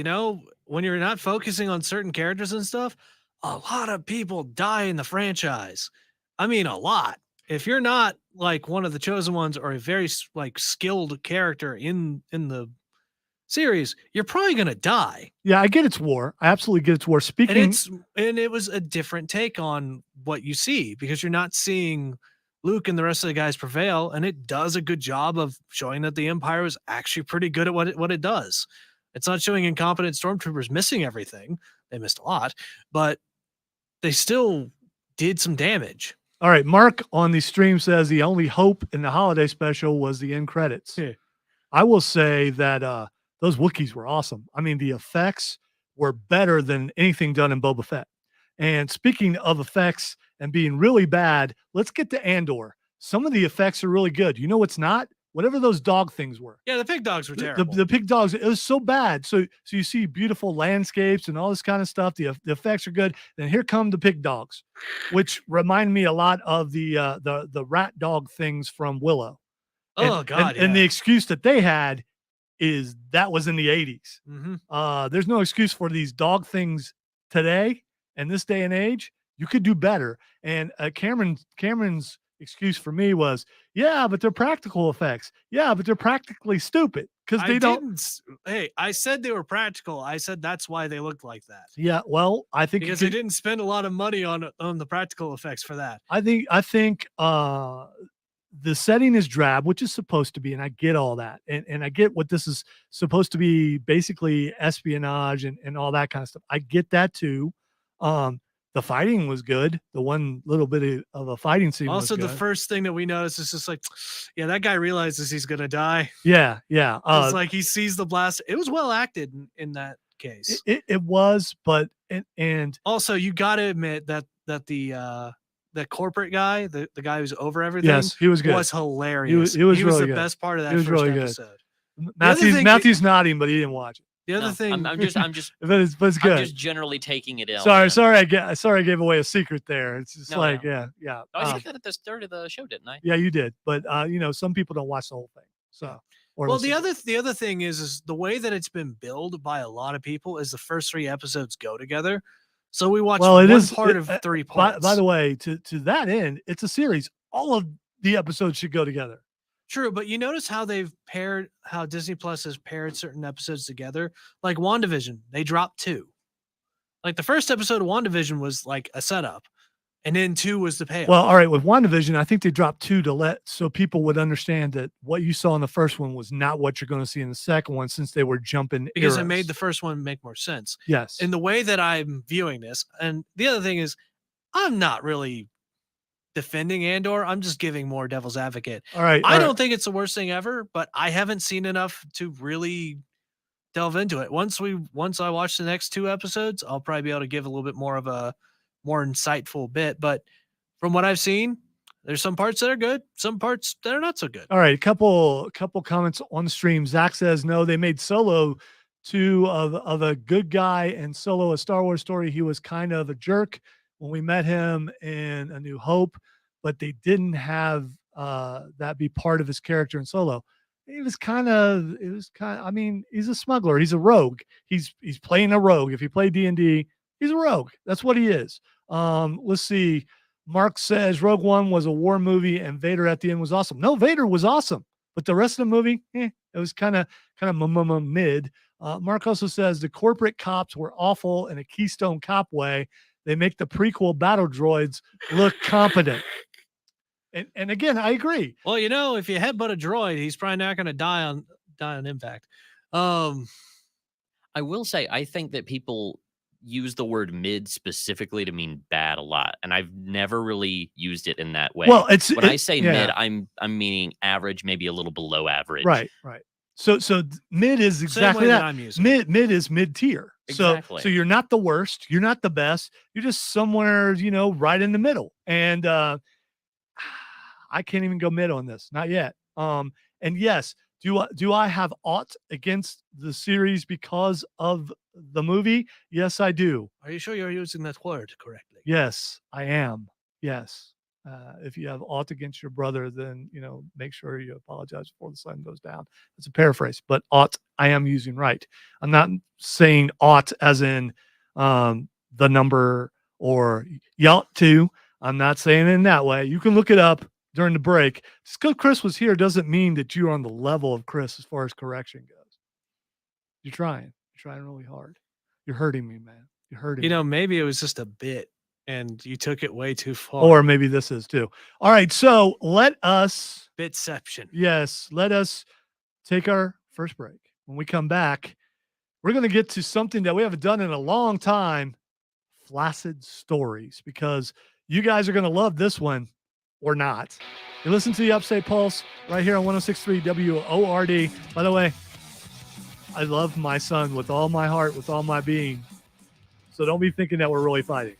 when you're not focusing on certain characters and stuff, a lot of people die in the franchise. I mean, a lot. If you're not like one of the chosen ones or a very skilled character in the series, you're probably going to die. Yeah, I get it's war. I absolutely get it's war. Speaking, And it was a different take on what you see because you're not seeing Luke and the rest of the guys prevail, and it does a good job of showing that the Empire was actually pretty good at what it does. It's not showing incompetent stormtroopers missing everything. They missed a lot, but they still did some damage. all right, Mark on the stream says the only hope in the holiday special was the end credits. Yeah. I will say that those Wookiees were awesome. I mean, the effects were better than anything done in Boba Fett. And speaking of effects and being really bad, let's get to Andor. Some of the effects are really good. You know what's not? Whatever those dog things were. Yeah, the pig dogs were terrible. The pig dogs, it was so bad. So you see beautiful landscapes and all this kind of stuff. The effects are good. Then here come the pig dogs, which remind me a lot of the rat dog things from Willow. Oh, God, And the yeah. excuse that they had is that was in the 80s. Mhm. There's no excuse for these dog things today and this day and age. You could do better. And Cameron's excuse for me was, yeah, but they're practical effects. Yeah, but they're practically stupid because they don't. Hey, I said they were practical. I said that's why they looked like that. Yeah, well, I think Because they didn't spend a lot of money on the practical effects for that. I think the setting is drab, which is supposed to be, and I get all that, and I get what this is supposed to be, basically espionage and all that kind of stuff. I get that too. The fighting was good. The one little bit of a fighting scene Also, was the good. first thing that we noticed is just like, yeah, that guy realizes he's gonna die. Yeah. It's like he sees the blast. It was well acted in that case. It was, but and Also, you got to admit that the corporate guy, the guy who's over everything, yes, he was good. was hilarious. He was he really the good. best part of that He was first really good. episode. other Matthew's thing- Matthew's nodding, but he didn't watch it. The other No, thing, I'm just But it's good. I'm just generally taking it in. Sorry, I gave away a secret there. It's just No, like, no. yeah. I said that at the start of the show, didn't I? Yeah, you did. But some people don't watch the whole thing. So, or well, listen to it. the other thing is the way that it's been billed by a lot of people is the first 3 episodes go together. So we watch Well, it one is- part it- of 3 by, parts. by the way, to that end, it's a series. All of the episodes should go together. True, but you notice how how Disney Plus has paired certain episodes together. Like WandaVision, they dropped 2. Like the first episode of WandaVision was like a setup. And then 2 was the payoff. Well, all right, with WandaVision, I think they dropped 2 to let so people would understand that what you saw in the first one was not what you're going to see in the second one, since they were jumping because it eras. made the first one make more sense. yes. In the way that I'm viewing this. And the other thing is, I'm not really defending Andor. I'm just giving more devil's advocate. all right. I all don't right. think it's the worst thing ever, but I haven't seen enough to really delve into it. Once I watch the next 2 episodes, I'll probably be able to give a little bit more of a more insightful bit. But from what I've seen, there's some parts that are good, some parts that are not so good. All right, couple comments on the stream. Zach says no, they made Solo too of a good guy, and Solo a Star Wars story. He was kind of a jerk when we met him in A New Hope, but they didn't have that be part of his character in Solo. It was kind of. I mean, he's a smuggler. He's a rogue. He's playing a rogue. If you play D&D, he's a rogue. That's what he is. Let's see. Mark says Rogue One was a war movie and Vader at the end was awesome. No, Vader was awesome, but the rest of the movie, it was kind of mid. Mark also says the corporate cops were awful in a Keystone Cop way. They make the prequel battle droids look competent. And again, I agree. Well, if you headbutt a droid, he's probably not going to die on impact. I will say, I think that people use the word mid specifically to mean bad a lot, and I've never really used it in that way. Well, when I say mid, I'm meaning average, maybe a little below average. Right. So mid is exactly that. I'm using. Mid is mid tier. Exactly. So you're not the worst, you're not the best, you're just somewhere, right in the middle. And I can't even go mid on this, not yet. And yes, do I have aught against the series because of the movie? Yes, I do. Are you sure you're using that word correctly? Yes, I am. Yes. If you have aught against your brother, then, make sure you apologize before the sun goes down. It's a paraphrase, but aught I am using right. I'm not saying aught as in the number or y'all too. I'm not saying it in that way. You can look it up during the break. Just because Chris was here doesn't mean that you're on the level of Chris as far as correction goes. You're trying really hard. You're hurting me, man. You're hurting me. Maybe it was just a bit and you took it way too far. Or maybe this is too. All right. So let us take our first break. When we come back, we're going to get to something that we haven't done in a long time, flaccid stories, because you guys are going to love this one or not. You listen to the Upstate Pulse right here on 106.3 WORD. By the way, I love my son with all my heart, with all my being. So don't be thinking that we're really fighting.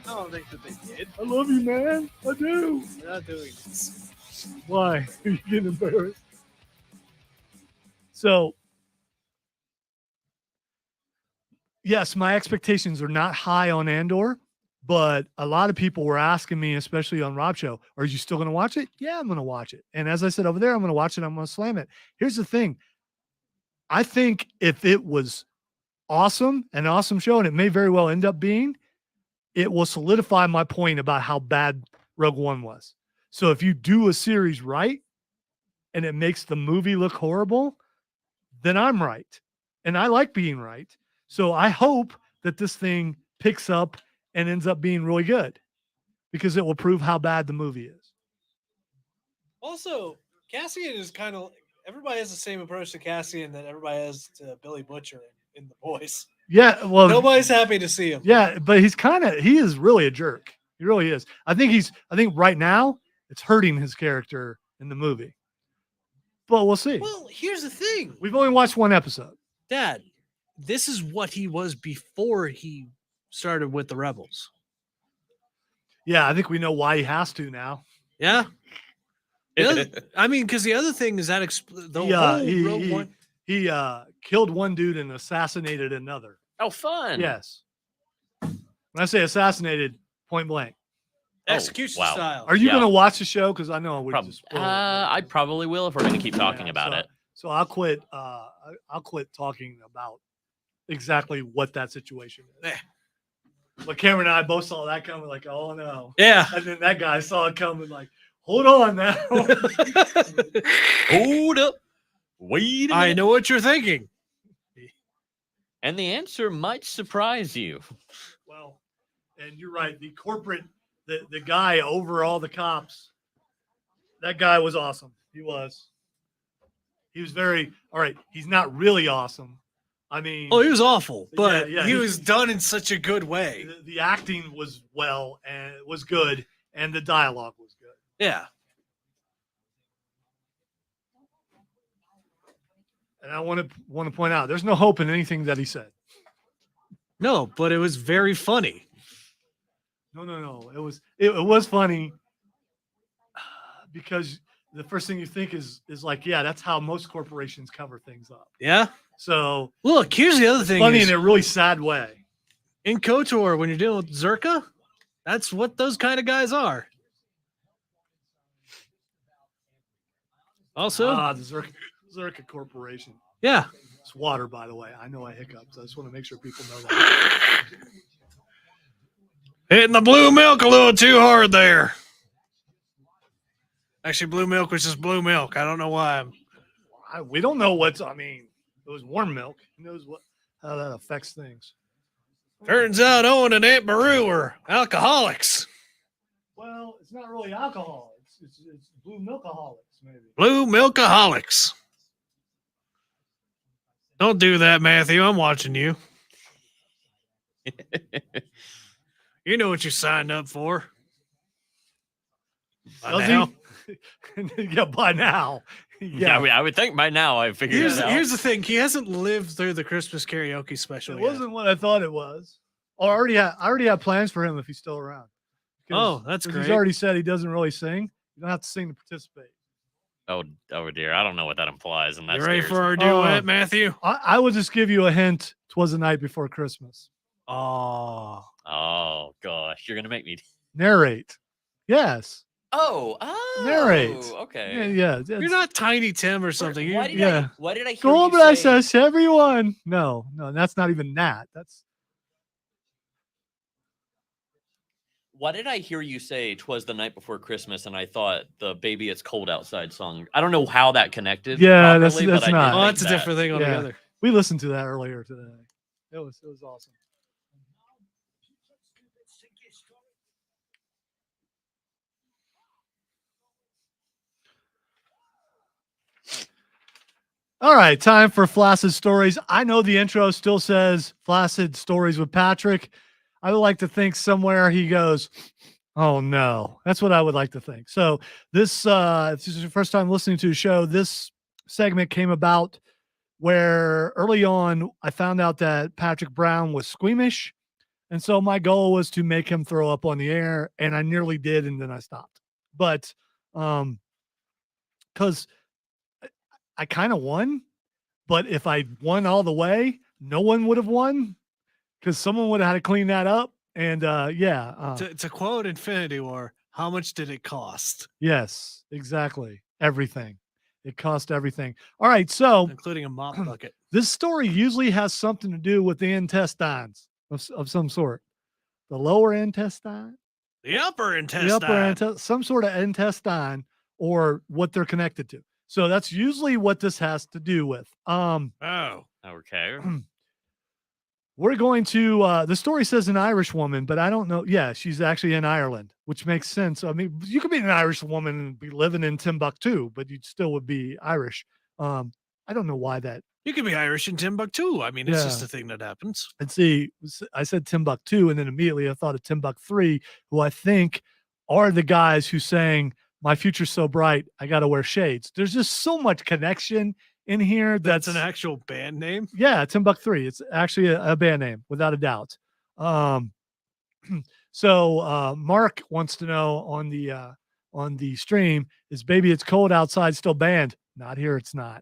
I don't think that they did. I love you, man. I do. They're not doing this. Why? Are you getting embarrassed? So, yes, my expectations are not high on Andor, but a lot of people were asking me, especially on Rob Show, are you still going to watch it? Yeah, I'm going to watch it. And as I said over there, I'm going to watch it. I'm going to slam it. Here's the thing. I think if it was an awesome show, and it may very well end up being, it will solidify my point about how bad Rogue One was. So if you do a series right and it makes the movie look horrible, then I'm right. And I like being right. So I hope that this thing picks up and ends up being really good, because it will prove how bad the movie is. Also, Cassian is kind of, everybody has the same approach to Cassian that everybody has to Billy Butcher in The Boys. Yeah, well, Nobody's happy to see him. Yeah, but he is really a jerk. He really is. I think right now it's hurting his character in the movie. But we'll see. Well, here's the thing. We've only watched one episode. Dad, this is what he was before he started with the Rebels. Yeah, I think we know why he has to now. Yeah. Because the other thing is that he killed one dude and assassinated another. Oh, fun. Yes. When I say assassinated, point blank. Execution wow. style. Are you going to watch the show? Because I know I would just spoil it. I probably will if we're going to keep talking about it. So I'll quit. I'll quit talking about exactly what that situation is. But Cameron and I both saw that coming, like, oh no. Yeah. And then that guy saw it coming, like, hold on now. Hold up. Wait a minute. I know what you're thinking. And the answer might surprise you. Well, and you're right. The corporate, the guy over all the cops, that guy was awesome. He was. He was very all right. He's not really awesome. I mean, Oh, he was awful, but yeah, he was done in such a good way. the acting was well and it was good, and the dialogue was good. Yeah. And I want to point out, there's no hope in anything that he said. No, but it was very funny. No. It was funny because the first thing you think is like, yeah, that's how most corporations cover things up. Yeah. So Look, here's the other thing. funny in a really sad way. In KOTOR, when you're dealing with Zerka, that's what those kind of guys are. Also, The Zerka Corporation. yeah. It's water, by the way. I know I hiccuped. I just want to make sure people know that. Hitting the blue milk a little too hard there. Actually, blue milk was just blue milk. I don't know why. We don't know what's. I mean, it was warm milk. Who knows how that affects things? Turns out Owen and Aunt Beru are alcoholics. Well, it's not really alcohol. It's blue milkaholics, maybe. Blue milkaholics. Don't do that, Matthew. I'm watching you. You know what you signed up for. Does he? Yeah, by now. Yeah, I would think by now I figured it out. Here's the thing. He hasn't lived through the Christmas karaoke special It yet. wasn't what I thought it was. I already have plans for him if he's still around. Oh, that's great. He's already said he doesn't really sing. You don't have to sing to participate. Oh dear. I don't know what that implies. And that's You ready for our duet, Matthew? I will just give you a hint. 'Twas the night before Christmas. Oh. Oh gosh, you're gonna make me Narrate. Yes. narrate. Okay. Yeah. You're not Tiny Tim or something. Why did I hear Go you say? bless everyone. No, that's not even that. That's Why did I hear you say "'Twas the night before Christmas" and I thought the "Baby It's Cold Outside" song? I don't know how that connected. Yeah, that's properly, but I did not. Oh, think that's a that. different thing altogether. we listened to that earlier today. It was awesome. All right, time for Flaccid Stories. I know the intro still says Flaccid Stories with Patrick. I would like to think somewhere he goes, oh no. That's what I would like to think. So this, if this is your first time listening to the show, this segment came about where early on I found out that Patrick Brown was squeamish. And so my goal was to make him throw up on the air, and I nearly did, and then I stopped. But because I kind of won, but if I won all the way, no one would have won because someone would have had to clean that up. And To quote Infinity War, how much did it cost? Yes, exactly. Everything. It cost everything. All right. So Including a mop bucket. this story usually has something to do with the intestines of some sort. The lower intestine, The upper intestine. the upper some sort of intestine, or what they're connected to. So that's usually what this has to do with. Oh. Okay. We're going to the story says an Irish woman, but I don't know. Yeah, she's actually in Ireland, which makes sense. I mean, you could be an Irish woman and be living in Timbuktu, but you still would be Irish. I don't know why that. You could be Irish in Timbuktu. I mean, it's just Yeah. a thing that happens. And see, I said Timbuktu, and then immediately I thought of Timbuk3, who I think are the guys who sang "My Future's So Bright, I Gotta Wear Shades." There's just so much connection in here. That's an actual band name. Yeah, Timbuk3. It's actually a band name, without a doubt. So Mark wants to know on the stream, is "Baby It's Cold Outside" still banned? Not here. It's not.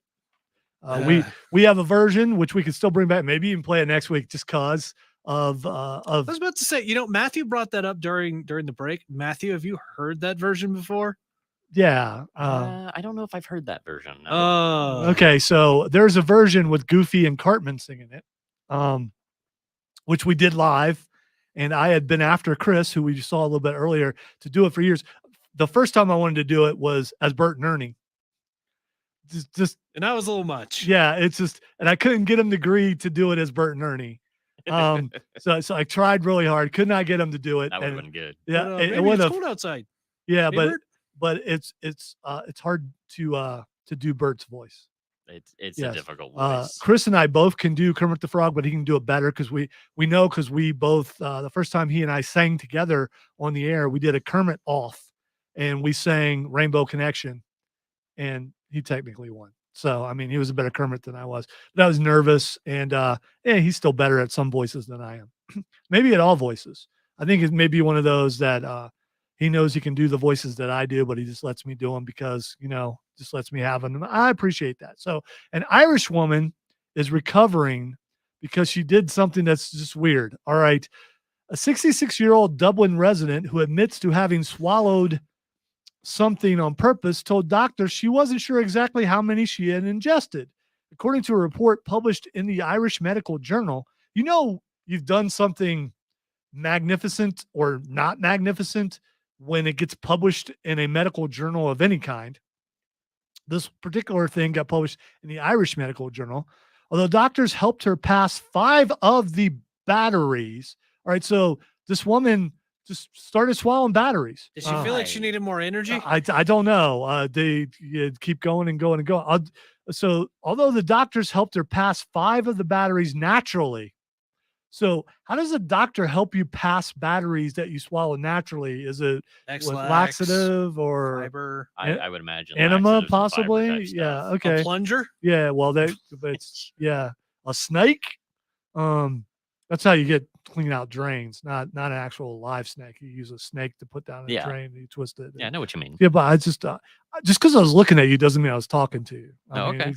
We have a version which we can still bring back. Maybe even play it next week, just cause of. I was about to say, Matthew brought that up during the break. Matthew, have you heard that version before? Yeah. I don't know if I've heard that version. No. Oh. Okay, so there's a version with Goofy and Cartman singing it, which we did live, and I had been after Chris, who we saw a little bit earlier, to do it for years. The first time I wanted to do it was as Bert and Ernie, just And that was a little much. yeah, it's just, and I couldn't get him to agree to do it as Bert and Ernie. So I tried really hard, could not get him to do it. That would have and been good. yeah, But, it baby, would it's have. cold outside. Yeah, Hey, but Bert? it's hard to do Bert's voice. It's Yes. a difficult voice. Chris and I both can do Kermit the Frog, but he can do it better because we know, because we both the first time he and I sang together on the air, we did a Kermit off and we sang Rainbow Connection, and he technically won. So I mean, he was a better Kermit than I was, but I was nervous, and yeah, he's still better at some voices than I am. Maybe at all voices. I think it may be one of those that he knows he can do the voices that I do, but he just lets me do them because, just lets me have them. I appreciate that. So an Irish woman is recovering because she did something that's just weird. All right. A 66-year-old Dublin resident who admits to having swallowed something on purpose told doctors she wasn't sure exactly how many she had ingested. According to a report published in the Irish Medical Journal, you've done something magnificent or not magnificent when it gets published in a medical journal of any kind. This particular thing got published in the Irish Medical Journal. Although doctors helped her pass 5 of the batteries. All right, so this woman just started swallowing batteries. Did she feel like she needed more energy? I don't know. They keep going and going and going. So although the doctors helped her pass 5 of the batteries naturally, so how does a doctor help you pass batteries that you swallow naturally? Is it with laxative or fiber? I would imagine enema laxatives and fiber possibly? type Yeah. stuff. Okay. A plunger? Yeah. Well, it's a snake. That's how you get clean out drains, not an actual live snake. You use a snake to put down in a drain and you twist it. Yeah, I know what you mean. Yeah, but I just because I was looking at you doesn't mean I was talking to you. I mean, okay.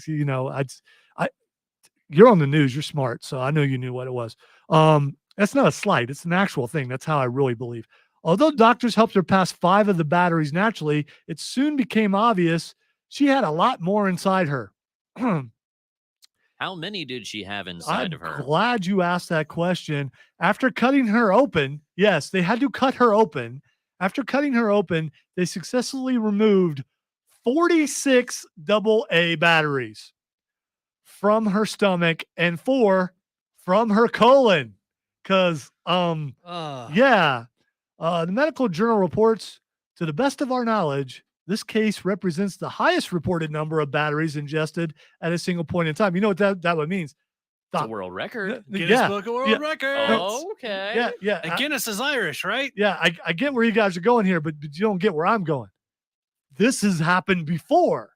You're on the news. You're smart, so I know you knew what it was. That's not a slight. It's an actual thing. That's how I really believe. Although doctors helped her pass 5 of the batteries naturally, it soon became obvious she had a lot more inside her. How many did she have inside of her? I'm glad you asked that question. After cutting her open, yes, they had to cut her open. After cutting her open, they successfully removed 46 AA batteries from her stomach and 4 from her colon. Because, the medical journal reports, to the best of our knowledge, this case represents the highest reported number of batteries ingested at a single point in time. You know what that would mean? It's a world record. Guinness Book of World Records. Oh, okay. Yeah. And Guinness is Irish, right? Yeah, I get where you guys are going here, but you don't get where I'm going. This has happened before.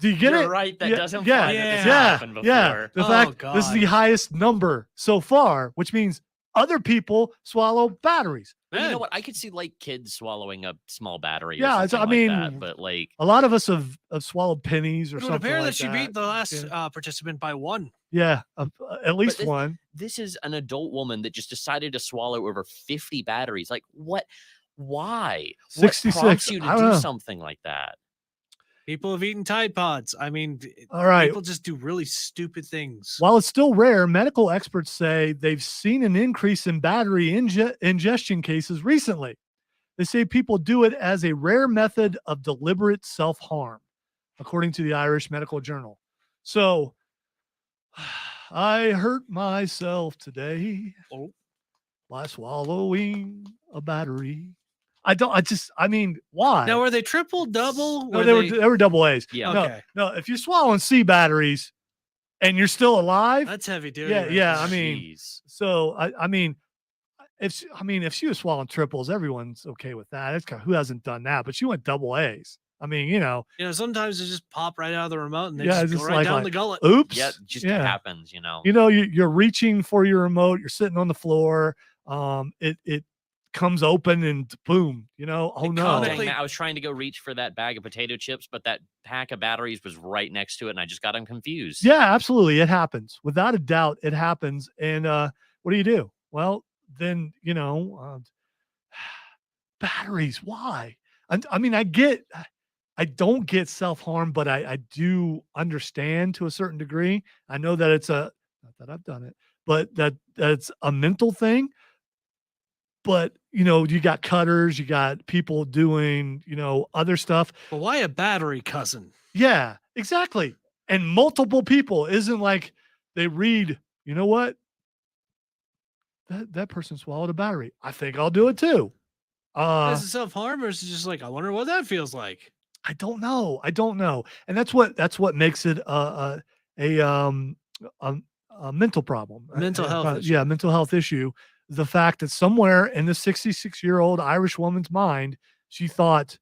Do you get it? You're right. That doesn't yeah, happen before. Yeah. The fact this is the highest number so far, which means other people swallow batteries. Well, you know what? I could see like kids swallowing a small battery. Yeah, or something like that, but like a lot of us have swallowed pennies or something. Apparently, like she that. beat the last participant by 1. Yeah, at least one. This is an adult woman that just decided to swallow over 50 batteries. Like what? Why? 66. What prompts you to do something like that? People have eaten Tide Pods. I mean, all right. People just do really stupid things. While it's still rare, medical experts say they've seen an increase in battery ingestion cases recently. They say people do it as a rare method of deliberate self-harm, according to the Irish Medical Journal. So, I hurt myself today by swallowing a battery. Why? Now, were they triple, double? No, they were double A's. Yeah. Okay. No, if you're swallowing C batteries and you're still alive, that's heavy duty. Yeah. I mean, Jeez. so if she was swallowing triples, everyone's okay with that. It's kind of, who hasn't done that? But she went double A's. I mean, sometimes they just pop right out of the remote and they just go just right down the gullet. Oops. Yeah, it just happens, You're reaching for your remote, you're sitting on the floor. It comes open and boom, oh no. I was trying to go reach for that bag of potato chips, but that pack of batteries was right next to it and I just got them confused. Yeah, absolutely. It happens. Without a doubt, it happens. And what do? Well, then, batteries, why? I don't get self-harm, but I do understand to a certain degree. I know that it's not that I've done it, but that's a mental thing. But, you got cutters, you got people doing, other stuff. But why a battery, cousin? Yeah, exactly. And multiple people isn't like they read, you know what? That person swallowed a battery. I think I'll do it too. Is it self-harm or is it just like, I wonder what that feels like? I don't know. I don't know. And that's what makes it a um a, a mental problem. Mental health issue. Yeah, mental health issue. The fact that somewhere in the 66-year-old Irish woman's mind, she thought,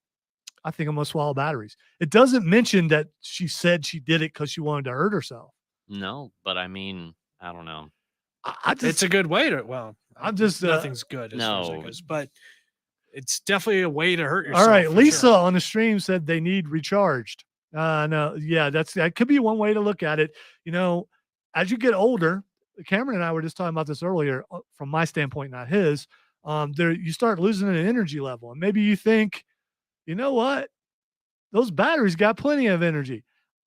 I think I'm gonna swallow batteries. It doesn't mention that she said she did it because she wanted to hurt herself. No, but I mean, I don't know. I just It's a good way to. Well, I'm just, nothing's good as far as no. that goes, but it's definitely a way to hurt yourself. all right. for Lisa sure. on the stream said they need recharged. No, yeah, that could be one way to look at it. You know, as you get older, Cameron and I were just talking about this earlier from my standpoint, not his. There you start losing an energy level, and maybe you think, you know what, those batteries got plenty of energy.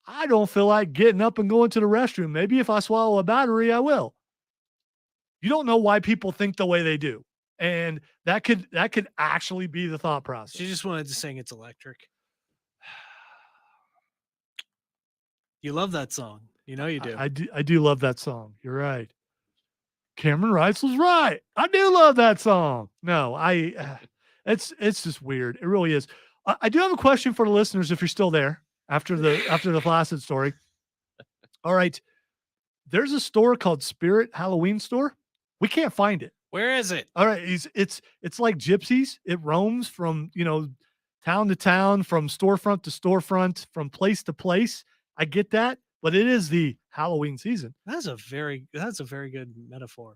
I don't feel like getting up and going to the restroom. Maybe if I swallow a battery, I will. You don't know why people think the way they do. And that could actually be the thought process. She just wanted to sing "It's Electric." You love that song, you know you do. I do love that song. You're right. Cameron Rice was right. I do love that song. No, it's just weird. It really is. I do have a question for the listeners if you're still there after the Placid story. All right. There's a store called Spirit Halloween Store. We can't find it. Where is it? All right. It's like gypsies. It roams from, town to town, from storefront to storefront, from place to place. I get that, but it is the Halloween season. That's a very good metaphor.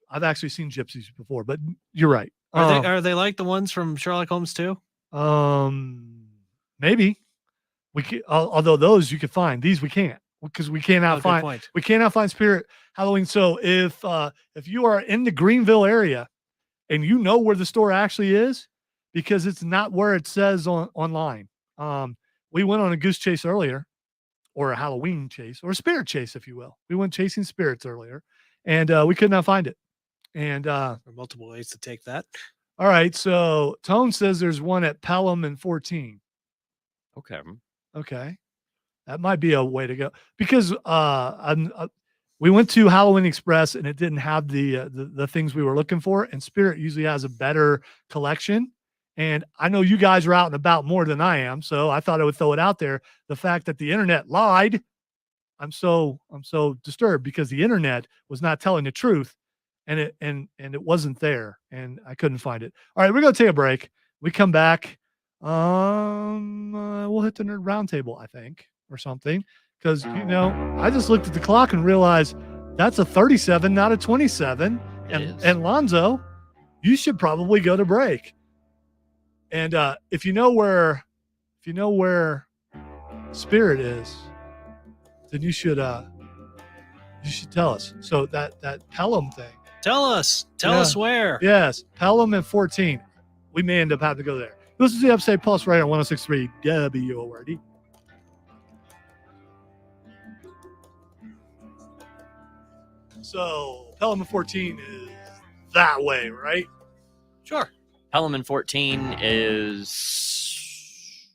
I've actually seen gypsies before, but you're right. Are they like the ones from Sherlock Holmes too? Maybe we can, although those you can find, these we can't, because we cannot find Spirit Halloween. So if you are in the Greenville area and you know where the store actually is, because it's not where it says online. We went on a goose chase earlier, or a Halloween chase, or a spirit chase, if you will. We went chasing spirits earlier, and we could not find it. And There are multiple ways to take that. all right, so Tone says there's one at Pelham and 14. Okay, that might be a way to go, because we went to Halloween Express and it didn't have the things we were looking for, and Spirit usually has a better collection. And I know you guys are out and about more than I am, so I thought I would throw it out there. The fact that the internet lied, I'm so disturbed, because the internet was not telling the truth, and it wasn't there, and I couldn't find it. All right, we're gonna take a break. We come back. We'll hit the Nerd Roundtable, I think, or something, because I just looked at the clock and realized that's a 37, not a 27. And Lonzo, you should probably go to break. And if you know where Spirit is, then you should tell us. So that Pelham thing. Tell us where. Yes, Pelham and 14. We may end up having to go there. This is the Upstate Pulse right on 106.3 WORD. So Pelham and 14 is that way, right? Sure. Oh. Pelham and 14 is,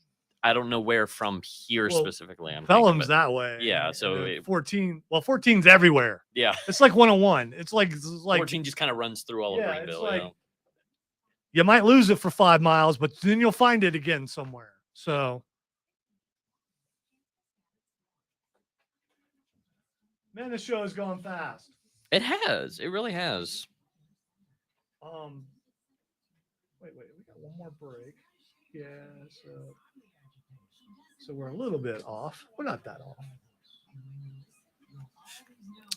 I don't know where from here specifically. Pelham's that way. Yeah, so 14. Well, 14's everywhere. Yeah, It's like 101. It's like 14 just kind of runs through all of Yeah, Greenville. it's like- you might lose it for 5 miles, but then you'll find it again somewhere. So, man, this show has gone fast. It has. It really has. Wait, we got one more break. Yeah, so we're a little bit off. We're not that off.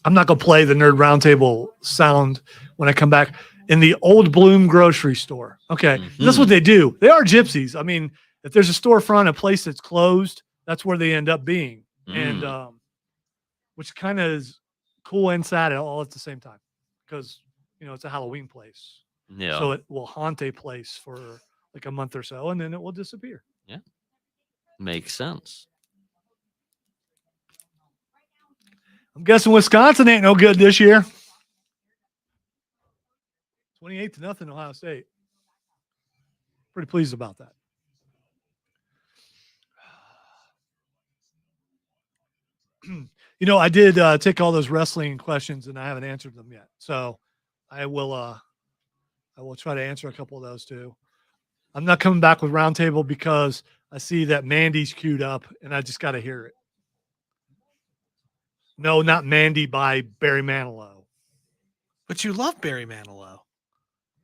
I'm not gonna play the Nerd Roundtable sound when I come back. In the Old Bloom grocery store. Okay, That's what they do. They are gypsies. I mean, if there's a storefront, a place that's closed, that's where they end up being, and which kind of is cool and sad all at the same time, because it's a Halloween place. Yeah. So it will haunt a place for like a month or so, and then it will disappear. Yeah. Makes sense. I'm guessing Wisconsin ain't no good this year. 28-0 Ohio State. Pretty pleased about that. You know, I did take all those wrestling questions and I haven't answered them yet. So I will try to answer a couple of those too. I'm not coming back with Roundtable because I see that Mandy's queued up and I just got to hear it. No, not Mandy by Barry Manilow. But you love Barry Manilow.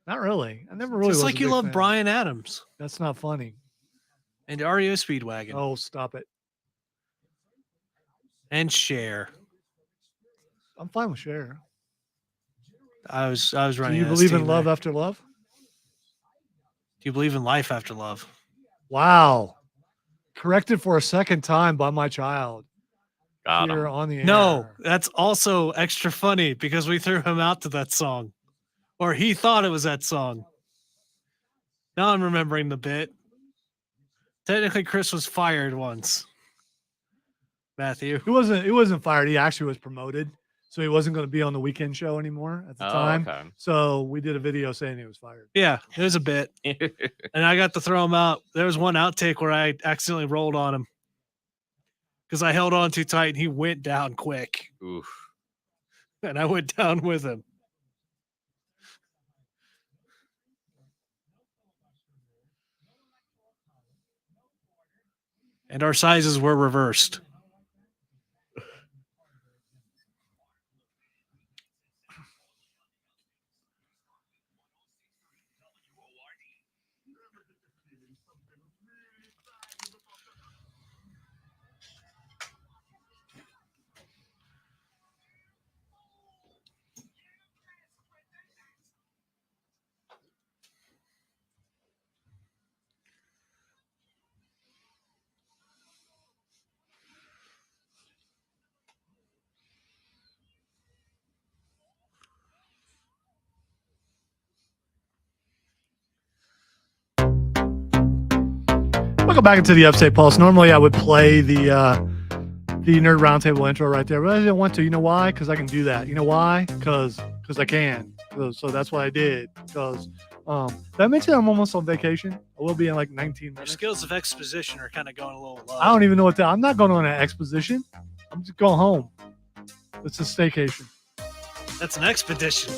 Not really. I never really Just was like a you big love fan. Bryan Adams That's not funny. and REO Speedwagon Oh, stop it. and Cher. I'm fine with Cher. I was Do running. you out of believe in steam love there. after love? Do you believe in life after love? Wow. Corrected for a second time by my child Got here him. on the air. No, that's also extra funny because we threw him out to that song, or he thought it was that song. Now I'm remembering the bit. Technically, Chris was fired once. Matthew. He wasn't fired. He actually was promoted. So he wasn't going to be on the weekend show anymore at the time. Okay. So we did a video saying he was fired. Yeah, it was a bit. And I got to throw him out. There was one outtake where I accidentally rolled on him because I held on too tight and he went down quick. Oof. And I went down with him. And our sizes were reversed. Welcome back into the Upstate Pulse. Normally I would play the Nerd Roundtable intro right there, but I didn't want to. You know why? Because I can do that. You know why? Because I can. So that's what I did. Because did I mention I'm almost on vacation? I will be in like 19 Your minutes. skills of exposition are kind of going a little low. I don't even know what I'm not going on an exposition. I'm just going home. It's a staycation. That's an expedition.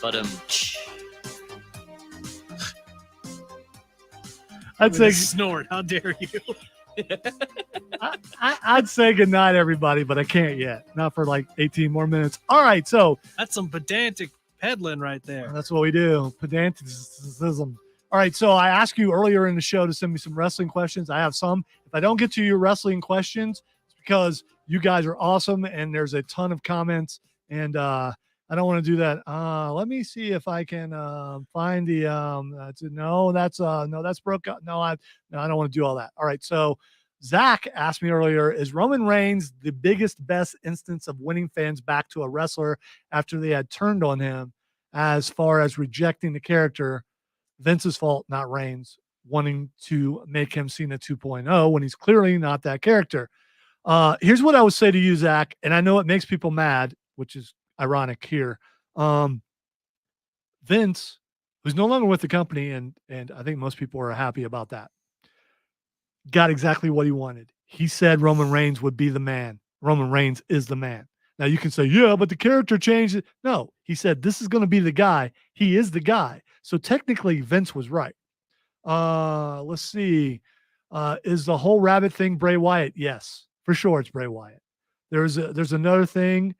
But I'd With a say snort. How dare you? I'd say goodnight, everybody, but I can't yet. Not for like 18 more minutes. All right, so That's some pedantic peddling right there. that's what we do. Pedanticism. All right, so I asked you earlier in the show to send me some wrestling questions. I have some. If I don't get to your wrestling questions, it's because you guys are awesome and there's a ton of comments, and I don't want to do that. Let me see if I can find the no, that's broke up. No, I don't want to do all that. All right, so Zach asked me earlier, is Roman Reigns the biggest, best instance of winning fans back to a wrestler after they had turned on him, as far as rejecting the character? Vince's fault, not Reigns, wanting to make him Cena 2.0 when he's clearly not that character. Here's what I would say to you, Zach, and I know it makes people mad, which is ironic here. Vince, who's no longer with the company, and I think most people are happy about that, got exactly what he wanted. He said Roman Reigns would be the man. Roman Reigns is the man. Now you can say, yeah, but the character changed. No, he said, this is going to be the guy. He is the guy. So technically Vince was right. Let's see. Is the whole rabbit thing Bray Wyatt? Yes, for sure. It's Bray Wyatt. There's another thing.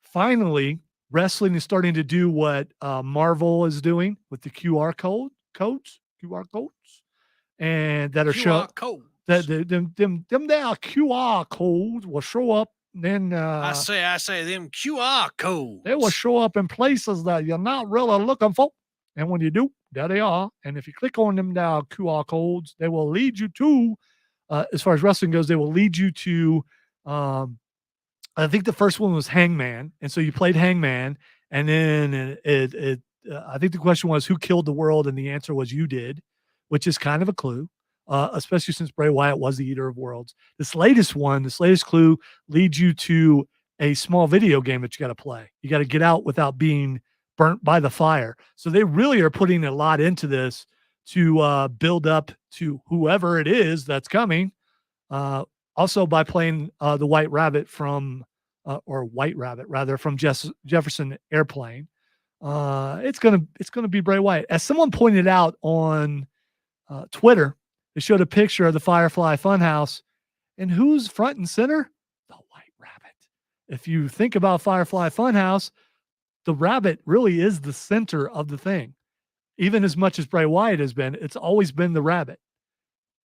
Finally, wrestling is starting to do what Marvel is doing with the QR codes, and that are show codes. that them there QR codes will show up. Then I say them QR codes. they will show up in places that you're not really looking for, and when you do, there they are. And if you click on them there QR codes, they will lead you to. As far as wrestling goes, they will lead you to. I think the first one was Hangman, and so you played Hangman, and then I think the question was who killed the world, and the answer was you did, which is kind of a clue, especially since Bray Wyatt was the eater of worlds. This latest clue leads you to a small video game that you got to play. You got to get out without being burnt by the fire. So they really are putting a lot into this to build up to whoever it is that's coming. also by playing the White Rabbit from, or White Rabbit rather, from Jefferson Airplane. It's gonna be Bray Wyatt. As someone pointed out on Twitter, they showed a picture of the Firefly Funhouse, and who's front and center? The White Rabbit. If you think about Firefly Funhouse, the rabbit really is the center of the thing. Even as much as Bray Wyatt has been, it's always been the rabbit.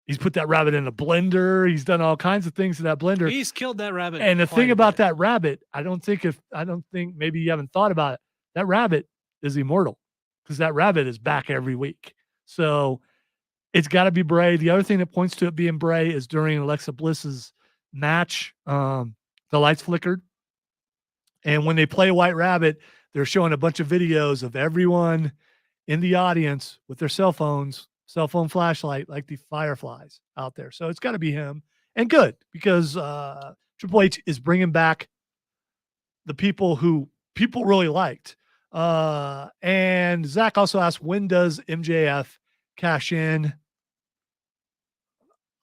He's put that rabbit in a blender. He's done all kinds of things to that blender. He's killed that rabbit. And the quite thing a about bit. that rabbit, I don't think maybe you haven't thought about it. That rabbit is immortal because that rabbit is back every week. So it's got to be Bray. The other thing that points to it being Bray is during Alexa Bliss's match, the lights flickered. And when they play White Rabbit, they're showing a bunch of videos of everyone in the audience with their cell phone flashlight, like the Fireflies out there. So it's got to be him. And good, because Triple H is bringing back the people who people really liked. And Zach also asked, when does MJF cash in?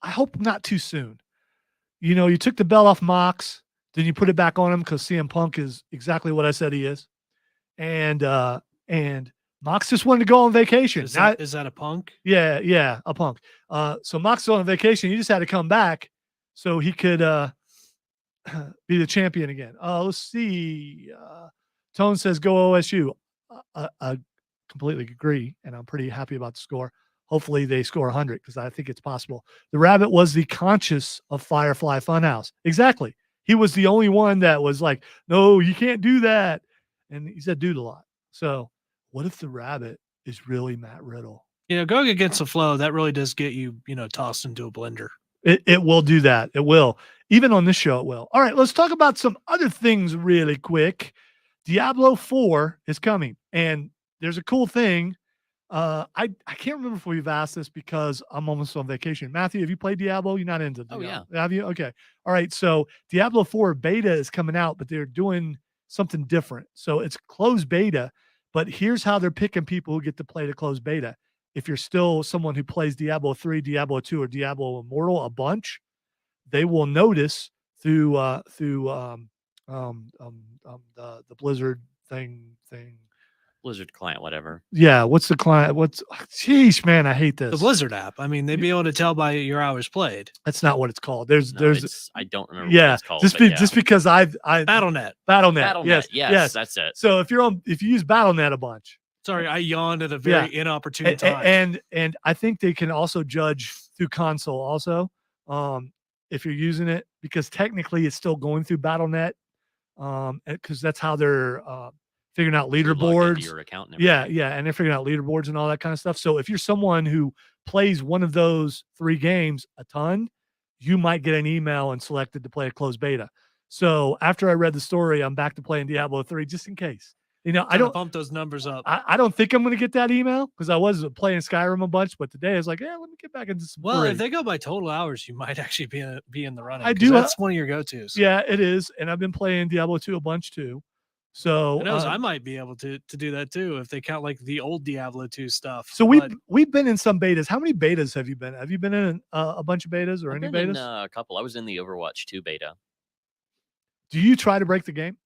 I hope not too soon. You know, you took the belt off Mox, then you put it back on him because CM Punk is exactly what I said he is. And Mox just wanted to go on vacation. Is that a Punk? Yeah, a Punk. So Mox is on vacation. He just had to come back so he could be the champion again. Let's see. Tone says, go OSU. I completely agree, and I'm pretty happy about the score. Hopefully they score 100 because I think it's possible. The rabbit was the conscience of Firefly Funhouse. Exactly. He was the only one that was like, no, you can't do that. And he said dude a lot. So what if the rabbit is really Matt Riddle? You know, going against the flow, that really does get you, tossed into a blender. It will do that. It will. Even on this show, it will. All right, let's talk about some other things really quick. Diablo 4 is coming, and there's a cool thing. I can't remember if we've asked this because I'm almost on vacation. Matthew, have you played Diablo? You're not into Diablo. Oh, yeah. Have you? Okay. All right. So Diablo 4 beta is coming out, but they're doing something different. So it's closed beta, but here's how they're picking people who get to play the closed beta. If you're still someone who plays Diablo 3, Diablo 2, or Diablo Immortal a bunch, they will notice through the Blizzard thing. Blizzard client, whatever. Yeah, what's the client? Sheesh, man, I hate this. The Blizzard app. I mean, they'd be able to tell by your hours played. That's not what it's called. I don't remember what it's called. Just because I've BattleNet. Battle.net. Yes, that's it. So if you use Battle.net a bunch. Sorry, I yawned at a very inopportune time. And I think they can also judge through console also, if you're using it, because technically it's still going through Battle.net, because that's how they're figuring out leaderboards. Your account and yeah, and they're figuring out leaderboards and all that kind of stuff. So if you're someone who plays one of those 3 games a ton, you might get an email and selected to play a closed beta. So after I read the story, I'm back to playing Diablo 3 just in case. I don't pump those numbers up. I don't think I'm going to get that email because I was playing Skyrim a bunch, but today I was like, let me get back into some. Well, 3. if they go by total hours, you might actually be in the running. I do. That's one of your go-tos. Yeah, it is, and I've been playing Diablo 2 a bunch too. So I might be able to do that too if they count like the old Diablo 2 stuff. So we've been in some betas. How many betas have you been? Have you been in a bunch of betas or I've any been betas? in a couple. I was in the Overwatch 2 beta. Do you try to break the game?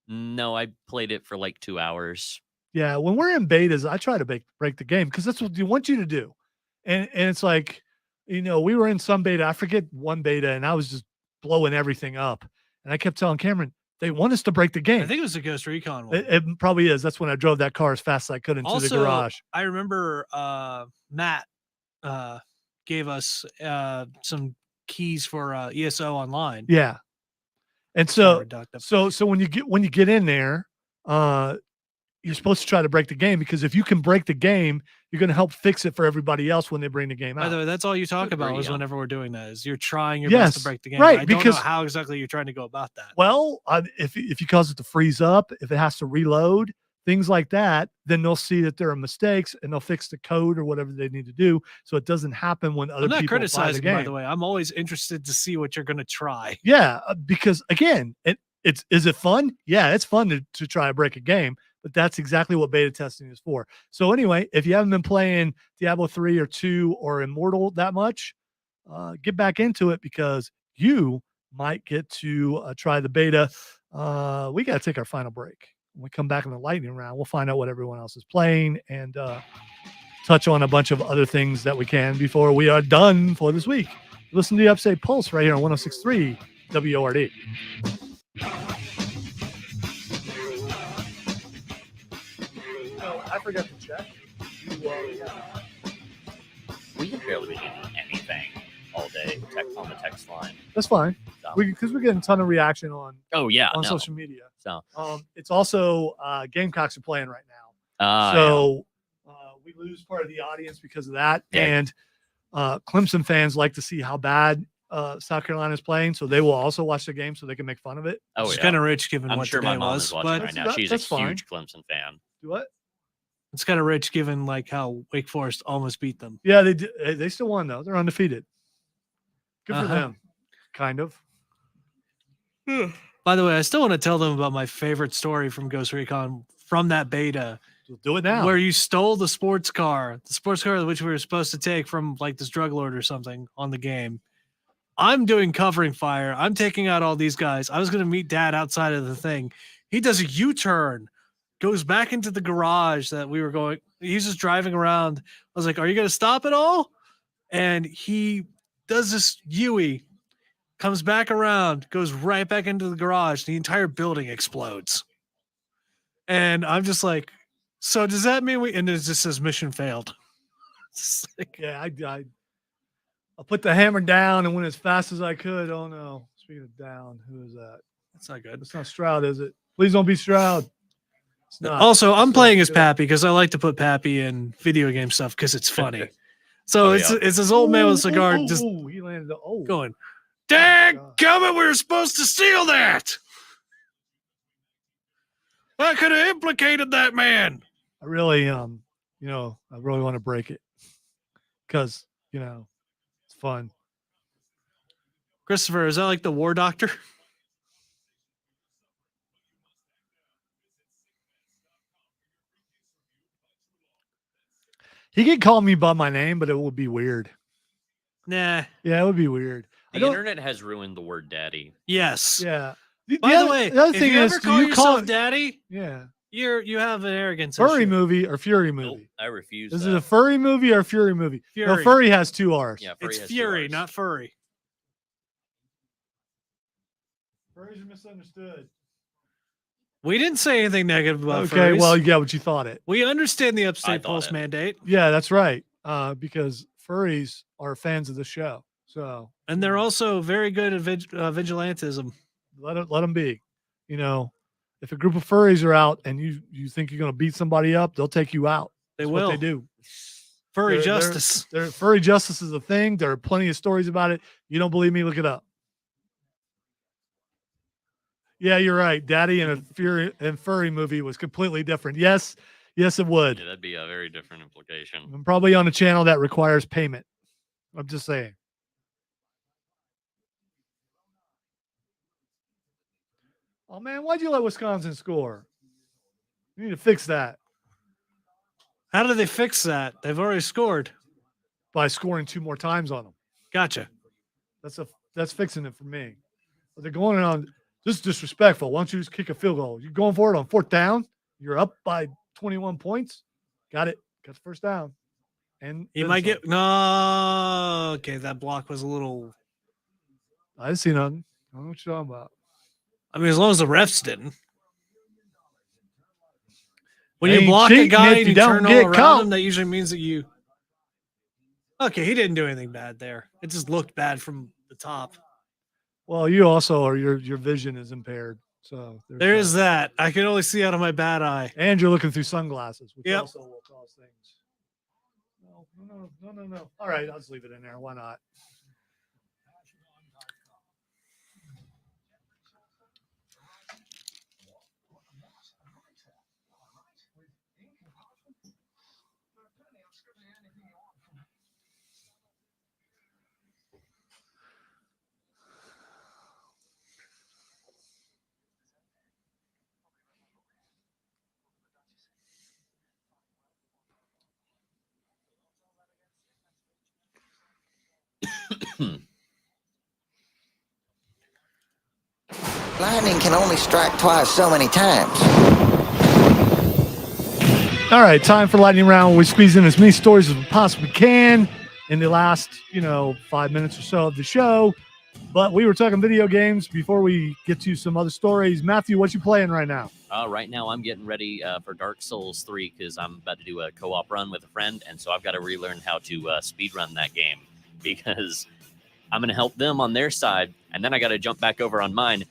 No, I played it for like 2 hours. Yeah, when we're in betas, I try to break the game because that's what they want you to do. And it's like, we were in some beta. I forget one beta, and I was just blowing everything up. And I kept telling Cameron, they want us to break the game. I think it was the Ghost Recon one. It probably is. That's when I drove that car as fast as I could into the garage. I remember Matt gave us some keys for ESO Online. Yeah. And so when you get in there, you're supposed to try to break the game because if you can break the game, you're going to help fix it for everybody else when they bring the game out. By the way, that's all you talk about is whenever we're doing that is you're trying your Yes, best to break the game. right, I don't because- know how exactly you're trying to go about that. Well, if you cause it to freeze up, if it has to reload, things like that, then they'll see that there are mistakes and they'll fix the code or whatever they need to do so it doesn't happen when other I'm not people buy the criticizing, game. by the way. I'm always interested to see what you're going to try. Yeah, because again, is it fun? Yeah, it's fun to try to break a game, but that's exactly what beta testing is for. So anyway, if you haven't been playing Diablo 3 or 2 or Immortal that much, get back into it because you might get to try the beta. We got to take our final break. When we come back in the lightning round, we'll find out what everyone else is playing and touch on a bunch of other things that we can before we are done for this week. Listen to the Upstate Pulse right here on 106.3 WORD. Oh, I forgot to check. We have barely been doing anything all day on the text line. That's fine. So. Because we're getting a ton of reaction on on social media. So it's also Gamecocks are playing right now. We lose part of the audience because of that. Yeah. And Clemson fans like to see how bad South Carolina is playing, so they will also watch the game so they can make fun of it. Oh, it's kind of rich given I'm what sure today my mom was, is watching but right now. She's a fine. huge Clemson fan. Do what? It's kind of rich given like how Wake Forest almost beat them. Yeah, they did. They still won though. They're undefeated. Good for them. Kind of. By the way, I still want to tell them about my favorite story from Ghost Recon from that beta. We'll do it now. Where you stole the sports car which we were supposed to take from like this drug lord or something on the game. I'm doing covering fire. I'm taking out all these guys. I was going to meet Dad outside of the thing. He does a U-turn, goes back into the garage that we were going. He's just driving around. I was like, are you going to stop at all? And he does this Yui, comes back around, goes right back into the garage. The entire building explodes. And I'm just like, so does that mean and it just says mission failed. Yeah, I put the hammer down and went as fast as I could. Oh no. Speaking of down, who is that? That's not good. It's not Stroud, is it? Please don't be Stroud. It's not. Also, I'm playing as good. Pappy because I like to put Pappy in video game stuff because it's funny. So it's this old man with a cigar just he landed going, dadgummit, we were supposed to steal that. I could have implicated that man. I really I really want to break it because, it's fun. Christopher, is that like the war doctor? He could call me by my name, but it would be weird. Nah. Yeah, it would be weird. The internet has ruined the word daddy. Yes. Yeah. By the way, the other if thing you is, ever call yourself daddy, yeah, you have an arrogance furry issue. movie or Fury movie? Nope, I refuse. Is it a furry movie or a Fury movie? Fury. No, furry has 2 R's. Yeah, It's has Fury, 2 Rs. not furry. Furries are misunderstood. We didn't say anything negative about Okay, furries. well, you got what you thought it. We understand the Upstate thought Pulse it. mandate, Yeah, that's right. Because furries are fans of the show. So, and they're also very good at vigilantism. let them be. If a group of furries are out and you think you're going to beat somebody up, they'll take you out. They That's will. what they do. Furry They're- justice. Furry justice is a thing. There are plenty of stories about it. You don't believe me? Look it up. Yeah, you're right. Daddy in a furry movie was completely different. Yes, it would. Yeah, that'd be a very different implication. I'm probably on a channel that requires payment. I'm just saying. Oh man, why'd you let Wisconsin score? You need to fix that How do they fix that? They've already scored. by scoring 2 more times on them. Gotcha. That's fixing it for me. But they're going on. This is disrespectful. Why don't you just kick a field goal? You're going for it on 4th down. You're up by 21 points. Got it. Got the first down. And You might get no. Okay, that block was a little. I didn't see nothing. I don't know what you're talking about. I mean, as long as the refs didn't. When Ain't you block a cheating guy if and you you don't turn all get around caught. him, that usually means that you. Okay, he didn't do anything bad there. It just looked bad from the top. Well, you also are your vision is impaired. So There is that. I can only see out of my bad eye. And you're looking through sunglasses, which Yep. also will cause things. No. All right, I'll just leave it in there. Why not? Lightning can only strike twice so many times. All right, time for lightning round. We squeeze in as many stories as we possibly can in the last, 5 minutes or so of the show. But we were talking video games before we get to some other stories. Matthew, what you playing right now? Right now, I'm getting ready for Dark Souls 3 because I'm about to do a co-op run with a friend, and so I've got to relearn how to speed run that game because I'm going to help them on their side, and then I got to jump back over on mine,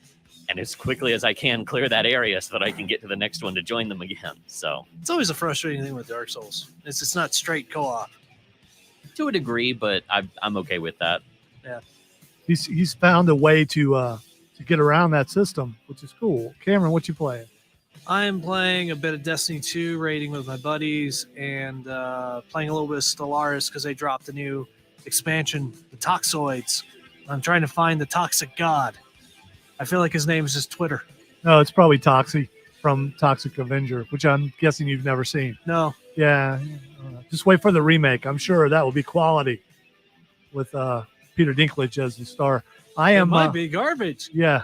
and as quickly as I can clear that area so that I can get to the next one to join them again. So It's always a frustrating thing with Dark Souls. It's not straight co-op. to a degree, but I'm okay with that. He's found a way to get around that system, which is cool. Cameron, what you playing? I am playing a bit of Destiny 2 raiding with my buddies and playing a little bit of Stellaris because they dropped a new expansion, the Toxoids. I'm trying to find the Toxic God. I feel like his name is just Twitter. No, it's probably Toxic from Toxic Avenger, which I'm guessing you've never seen. No. Yeah, just wait for the remake. I'm sure that will be quality with Peter Dinklage as the star. It might be garbage. Yeah,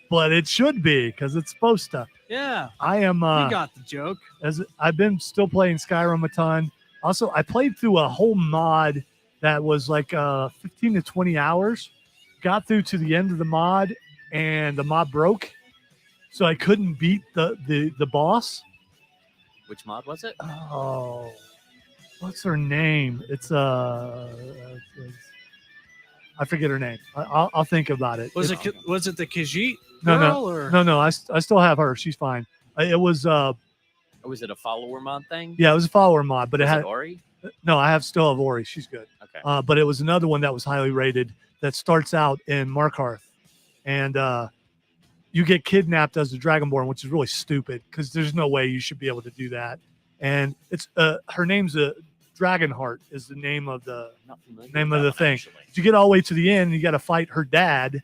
but it should be because it's supposed to. Yeah. I am. You got the joke. As I've been still playing Skyrim a ton. Also, I played through a whole mod that was like 15 to 20 hours. Got through to the end of the mod, and the mod broke, so I couldn't beat the boss. Which mod was it? Oh, what's her name? It's I forget her name. I'll think about it. Was It's- it the Khajiit No, girl? Or? No. I still have her. She's fine. It was Or was it a follower mod thing? yeah, it was a follower mod, but Was it had Ori? no. I still have Ori. She's good. Okay. But it was another one that was highly rated that starts out in Markarth, and you get kidnapped as the Dragonborn, which is really stupid because there's no way you should be able to do that. And it's her name's Dragonheart is the name of the Not familiar name with of that the one, thing. actually. You get all the way to the end, you got to fight her dad,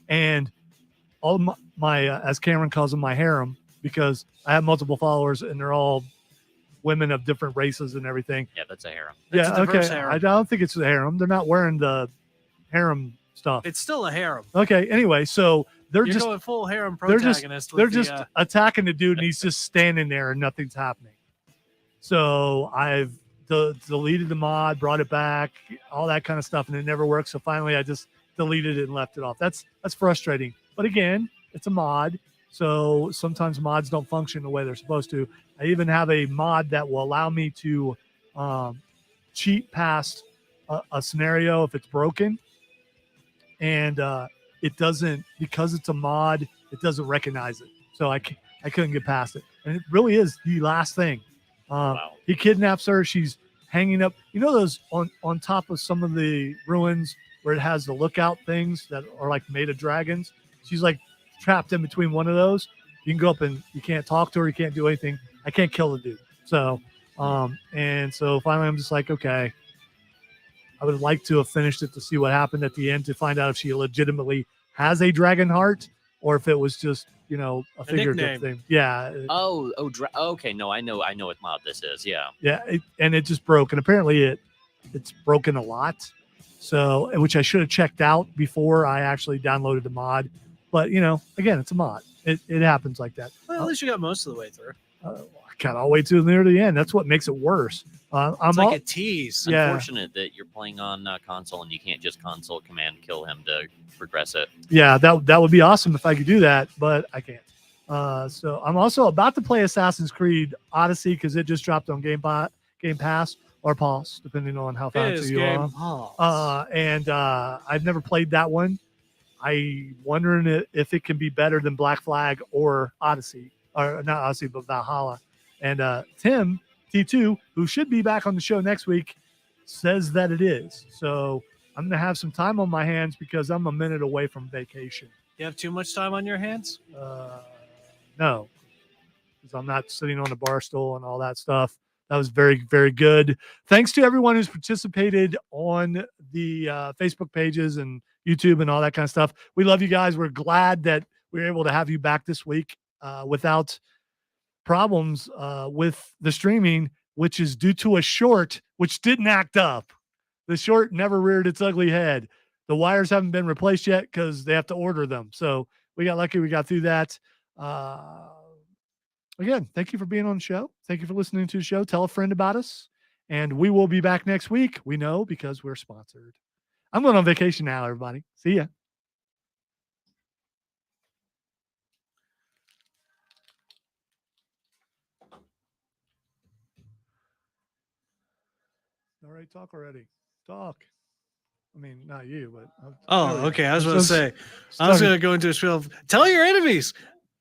and all my as Cameron calls them, my harem, because I have multiple followers and they're all women of different races and everything. Yeah, that's a harem. That's yeah, a diverse okay. harem. I don't think it's a harem. They're not wearing the harem stuff. It's still a harem. Okay. Anyway, so they're You're just going full harem they're just protagonist. they're with just the, attacking the dude and he's just standing there and nothing's happening. So I've deleted the mod, brought it back, all that kind of stuff, and it never worked. So finally, I just deleted it and left it off. That's frustrating. But again, it's a mod, so sometimes mods don't function the way they're supposed to. I even have a mod that will allow me to cheat past a scenario if it's broken, and it doesn't, because it's a mod, it doesn't recognize it. So I couldn't get past it, and it really is the last thing. Wow. He kidnaps her. She's hanging up. You know those on top of some of the ruins where it has the lookout things that are like made of dragons. She's like trapped in between one of those. You can go up and you can't talk to her. You can't do anything. I can't kill the dude. So, and so finally I'm just like, okay, I would like to have finished it to see what happened at the end to find out if she legitimately has a dragon heart or if it was just, a figurative nickname. thing. Yeah. Okay. No, I know what mod this is. Yeah. Yeah, and it just broke, and apparently it's broken a lot. So, which I should have checked out before I actually downloaded the mod. But again, it's a mod. It happens like that. Well, at least you got most of the way through. I got all the way to near the end. That's what makes it worse. It's like a tease. Yeah. Unfortunate that you're playing on console and you can't just console command kill him to progress it. Yeah, that would be awesome if I could do that, but I can't. So I'm also about to play Assassin's Creed Odyssey because it just dropped on Game Pass or Pulse, depending on how fancy you are. And I've never played that one. I'm wondering if it can be better than Black Flag or Odyssey, or not Odyssey, but Valhalla. And Tim T2, who should be back on the show next week, says that it is. So I'm going to have some time on my hands because I'm a minute away from vacation. You have too much time on your hands? No, because I'm not sitting on a bar stool and all that stuff. That was very, very good. Thanks to everyone who's participated on the Facebook pages and YouTube and all that kind of stuff. We love you guys. We're glad that we were able to have you back this week without problems with the streaming, which is due to a short which didn't act up. The short never reared its ugly head. The wires haven't been replaced yet because they have to order them. So we got lucky. We got through that. Again, thank you for being on the show. Thank you for listening to the show. Tell a friend about us. And we will be back next week. We know because we're sponsored. I'm going on vacation now, everybody. See ya. All right, talk already. Talk. I mean, not you, but Okay. I was going to say, I was going to go into a spiel. Tell your enemies.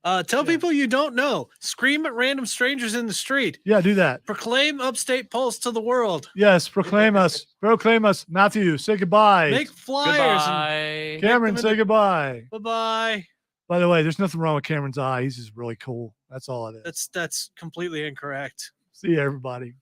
Tell people you don't know. Scream at random strangers in the street. Yeah, do that. Proclaim Upstate Pulse to the world. Yes, proclaim us. Proclaim us. Matthew, say goodbye. Make flyers. Goodbye. Cameron, say goodbye. Bye-bye. By the way, there's nothing wrong with Cameron's eye. He's just really cool. That's all it is. That's completely incorrect. See you, everybody.